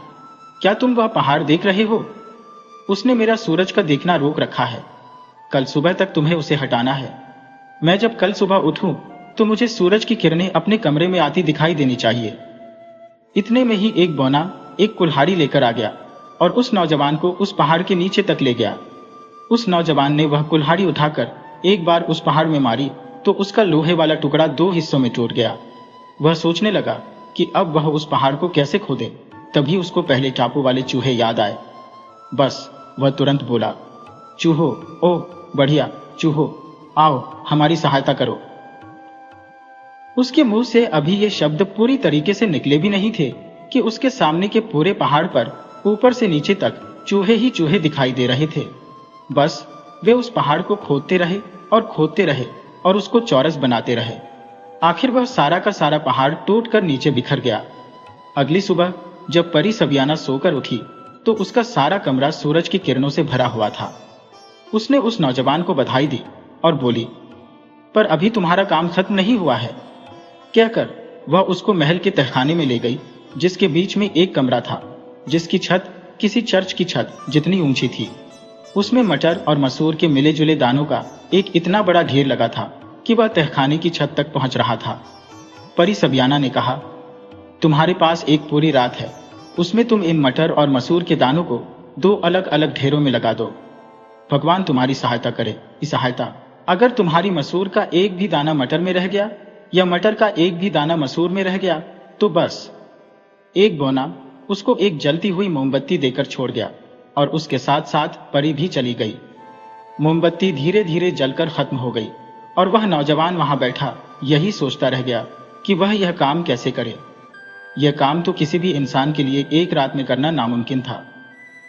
क्या तुम वह पहाड़ देख रहे हो? उसने मेरा सूरज का देखना रोक रखा है। कल सुबह तक तुम्हें उसे हटाना है। मैं जब कल सुबह उठूं तो मुझे सूरज की किरणें अपने कमरे में आती दिखाई देनी चाहिए। इतने में ही एक बौना एक कुल्हाड़ी लेकर आ गया और उस नौजवान को उस पहाड़ के नीचे तक ले गया। उस नौजवान ने वह कुल्हाड़ी उठाकर एक बार उस पहाड़ में मारी तो उसका लोहे वाला टुकड़ा 2 हिस्सों में टूट गया। वह सोचने लगा कि अब वह उस पहाड़ को कैसे खोदे। तभी उसको पहले टापू वाले चूहे याद आए। बस वह तुरंत बोला, चूहो, ओ बढ़िया चूहो, आओ हमारी सहायता करो। उसके मुंह से अभी ये शब्द पूरी तरीके से निकले भी नहीं थे कि उसके सामने के पूरे पहाड़ पर ऊपर से नीचे तक चूहे ही चूहे दिखाई दे रहे थे। बस वे उस पहाड़ को खोदते रहे और खोदते रहे और उसको चौरस बनाते रहे। आखिर वह सारा का सारा पहाड़ टूटकर नीचे बिखर गया। अगली सुबह जब परी सबियाना सोकर उठी तो उसका सारा कमरा सूरज की किरणों से भरा हुआ था। उसने उस नौजवान को बधाई दी और बोली, पर अभी तुम्हारा काम खत्म नहीं हुआ है। कहकर वह उसको महल के तहखाने में ले गई, जिसके बीच में एक कमरा था, जिसकी छत किसी चर्च की छत जितनी ऊंची थी। उसमें मटर और मसूर के मिले जुले दानों का एक इतना बड़ा ढेर लगा था कि वह तहखाने की छत तक पहुंच रहा था। परी सबियाना ने कहा, तुम्हारे पास एक पूरी रात है, उसमें तुम इन मटर और मसूर के दानों को 2 अलग अलग ढेरों में लगा दो। भगवान तुम्हारी सहायता करे। सहायता, अगर तुम्हारी मसूर का एक भी दाना मटर में रह गया या मटर का एक भी दाना मसूर में रह गया तो बस। एक बौना उसको एक जलती हुई मोमबत्ती देकर छोड़ गया और उसके साथ साथ परी भी चली गई। मोमबत्ती धीरे धीरे जलकर खत्म हो गई और वह नौजवान वहां बैठा यही सोचता रह गया कि वह यह काम कैसे करे। यह काम तो किसी भी इंसान के लिए एक रात में करना नामुमकिन था।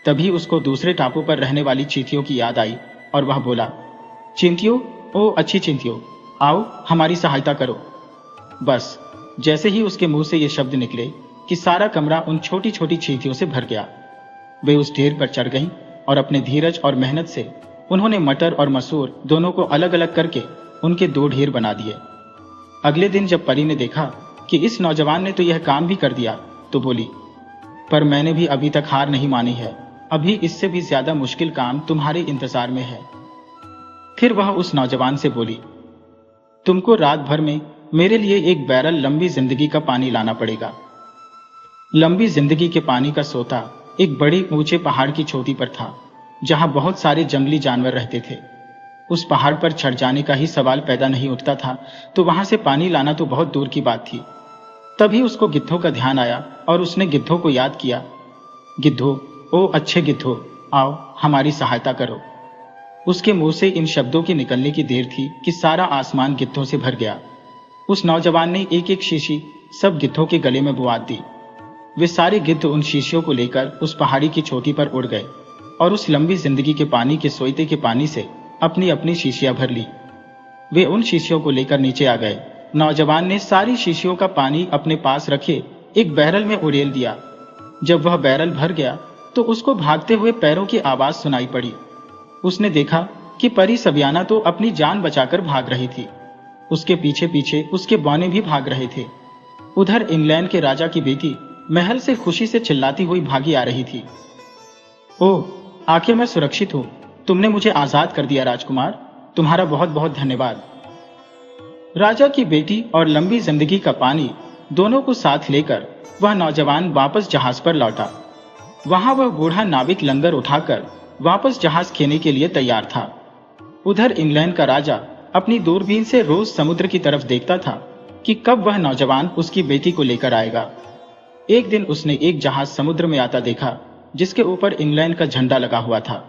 तभी उसको दूसरे टापू पर रहने वाली चींटियों की याद आई और वह बोला, चिंटियों, ओ अच्छी चिंटियों, आओ हमारी सहायता करो। बस जैसे ही उसके मुंह से ये शब्द निकले कि सारा कमरा उन छोटी छोटी चींटियों से भर गया। वे उस ढेर पर चढ़ गईं और अपने धीरज और मेहनत से उन्होंने मटर और मसूर दोनों को अलग अलग करके उनके 2 ढेर बना दिए। अगले दिन जब परी ने देखा कि इस नौजवान ने तो यह काम भी कर दिया तो बोली, पर मैंने भी अभी तक हार नहीं मानी है, अभी इससे भी ज्यादा मुश्किल काम तुम्हारे इंतजार में है। फिर वह उस नौजवान से बोली, तुमको रात भर में मेरे लिए एक बैरल लंबी जिंदगी का पानी लाना पड़ेगा। लंबी जिंदगी के पानी का सोता एक बड़े ऊंचे पहाड़ की चोटी पर था, जहां बहुत सारे जंगली जानवर रहते थे। उस पहाड़ पर चढ़ जाने का ही सवाल पैदा नहीं उठता था, तो वहां से पानी लाना तो बहुत दूर की बात थी। तभी उसको गिद्धों का ध्यान आया और उसने गिद्धों को याद किया, गिद्धो, ओ अच्छे गिद्धो, आओ हमारी सहायता करो। उसके मुंह से इन शब्दों के निकलने की देर थी कि सारा आसमान गिद्धों से भर गया। उस नौजवान ने एक एक शीशी सब गिद्धों के गले में बुआ दी। वे सारे गिद्ध उन शीशियों को लेकर उस पहाड़ी की चोटी पर उड़ गए और उस लंबी जिंदगी के पानी के सोते के पानी से अपनी अपनी शीशियां भर ली। वे उन शीशियों को लेकर नीचे आ गए। नौजवान ने सारी शीशियों का पानी अपने पास रखे एक बैरल में उड़ेल दिया। जब वह बैरल भर गया तो उसको भागते हुए पैरों की आवाज सुनाई पड़ी। उसने देखा कि परी सबियाना तो अपनी जान बचाकर भाग रही थी। उसके पीछे पीछे उसके बौने भी भाग रहे थे। उधर इंग्लैंड के राजा की बेटी महल से खुशी से चिल्लाती हुई भागी आ रही थी। ओह, आखिर मैं सुरक्षित हूं। तुमने मुझे आजाद कर दिया राजकुमार। तुम्हारा बहुत बहुत धन्यवाद। राजा की बेटी और लंबी जिंदगी का पानी दोनों को साथ लेकर वह नौजवान वापस जहाज पर लौटा। वहां वह बूढ़ा नाविक लंगर उठाकर वापस जहाज खेने के लिए तैयार था। उधर इंग्लैंड का राजा अपनी दूरबीन से रोज समुद्र की तरफ देखता था कि कब वह नौजवान उसकी बेटी को लेकर आएगा। एक दिन उसने एक जहाज समुद्र में आता देखा जिसके ऊपर इंग्लैंड का झंडा लगा हुआ था।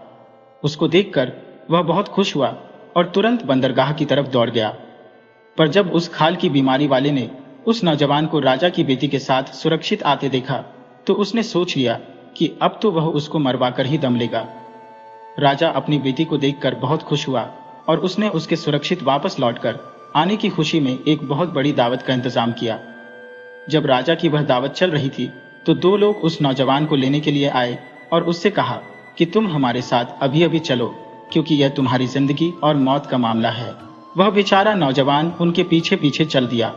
उसको देखकर वह बहुत खुश हुआ और तुरंत बंदरगाह की तरफ दौड़ गया। पर जब उस खाल की बीमारी वाले ने उस नौजवान को राजा की बेटी के साथ सुरक्षित आते देखा तो उसने सोच लिया कि अब तो वह उसको मरवाकर ही दम लेगा। राजा अपनी बेटी को देखकर बहुत खुश हुआ और उसने उसके सुरक्षित वापस लौटकर आने की खुशी में एक बहुत बड़ी दावत का इंतजाम किया। जब राजा की वह दावत चल रही थी तो दो लोग उस नौजवान को लेने के लिए आए और उससे कहा कि तुम हमारे साथ अभी अभी चलो, क्योंकि यह तुम्हारी जिंदगी और मौत का मामला है। वह बेचारा नौजवान उनके पीछे पीछे चल दिया।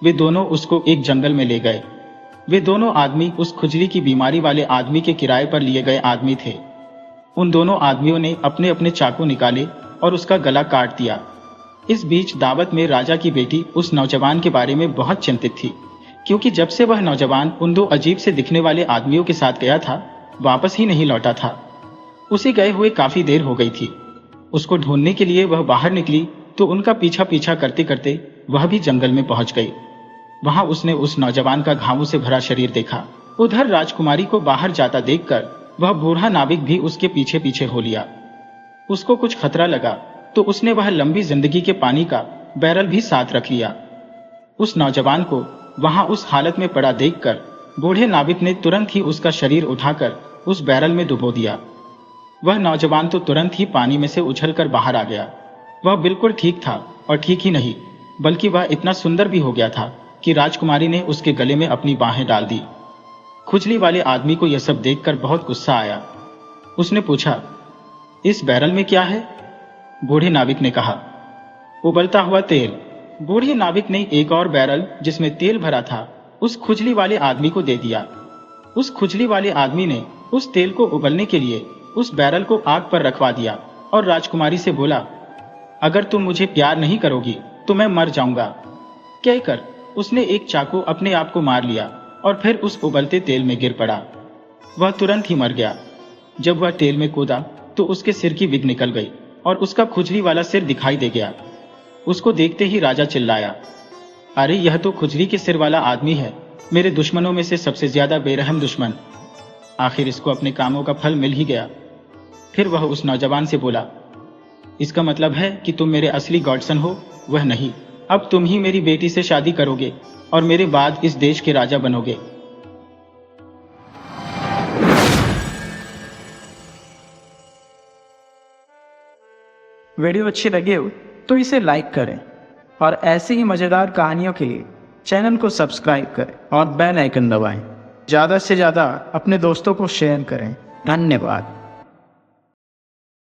वे दोनों उसको एक जंगल में ले गए। वे दोनों आदमी उस खुजली की बीमारी वाले आदमी के किराए पर लिए गए आदमी थे। उन दोनों आदमियों ने अपने अपने चाकू निकाले और उसका गला काट दिया। इस बीच दावत में राजा की बेटी उस नौजवान के बारे में बहुत चिंतित थी, क्योंकि जब से वह नौजवान उन दो अजीब से दिखने वाले आदमियों के साथ गया था वापस ही नहीं लौटा था। उसे गए हुए काफी देर हो गई थी। उसको ढूंढने के लिए वह बाहर निकली तो उनका पीछा पीछा करते करते वह भी जंगल में पहुंच गई। वहां उसने उस नौजवान का घावों से भरा शरीर देखा। उधर राजकुमारी को बाहर जाता देखकर वह बूढ़ा नाविक भी उसके पीछे पीछे हो लिया। उसको कुछ खतरा लगा तो उसने वह लंबी जिंदगी के पानी का बैरल भी साथ रख लिया। उस नौजवान को वहां उस हालत में पड़ा देखकर बूढ़े नाविक ने तुरंत ही उसका शरीर उठाकर उस बैरल में डुबो दिया। वह नौजवान तो तुरंत ही पानी में से उछलकर बाहर आ गया। वह बिल्कुल ठीक था, और ठीक ही नहीं बल्कि वह इतना सुंदर भी हो गया था कि राजकुमारी ने उसके गले में अपनी बाहें डाल दी। खुजली वाले आदमी को यह सब देखकर बहुत गुस्सा आया। उसने पूछा, इस बैरल में क्या है? बूढ़े नाविक ने कहा, उबलता हुआ तेल। बूढ़े नाविक ने एक और बैरल जिसमें तेल भरा था उस खुजली वाले आदमी को दे दिया। उस खुजली वाले आदमी ने उस तेल को उबलने के लिए उस बैरल को आग पर रखवा दिया और राजकुमारी से बोला, अगर तुम मुझे प्यार नहीं करोगी तो मैं मर जाऊंगा। कहकर उसने एक चाकू अपने आप को मार लिया और फिर उस उबलते तेल में गिर पड़ा। वह तुरंत ही मर गया। जब वह तेल में कूदा तो उसके सिर की विग निकल गई और उसका खुजली वाला सिर दिखाई दे गया। उसको देखते ही राजा चिल्लाया, अरे यह तो खुजली के सिर वाला आदमी है, मेरे दुश्मनों में से सबसे ज्यादा बेरहम दुश्मन। आखिर इसको अपने कामों का फल मिल ही गया। फिर वह उस नौजवान से बोला, इसका मतलब है कि तुम मेरे असली गॉडसन हो? वह नहीं, अब तुम ही मेरी बेटी से शादी करोगे और मेरे बाद इस देश के राजा बनोगे। वीडियो अच्छी लगे हो तो इसे लाइक करें और ऐसे ही मज़ेदार कहानियों के लिए चैनल को सब्सक्राइब करें और बेल आइकन दबाएं। ज़्यादा से ज़्यादा अपने दोस्तों को शेयर करें। धन्यवाद।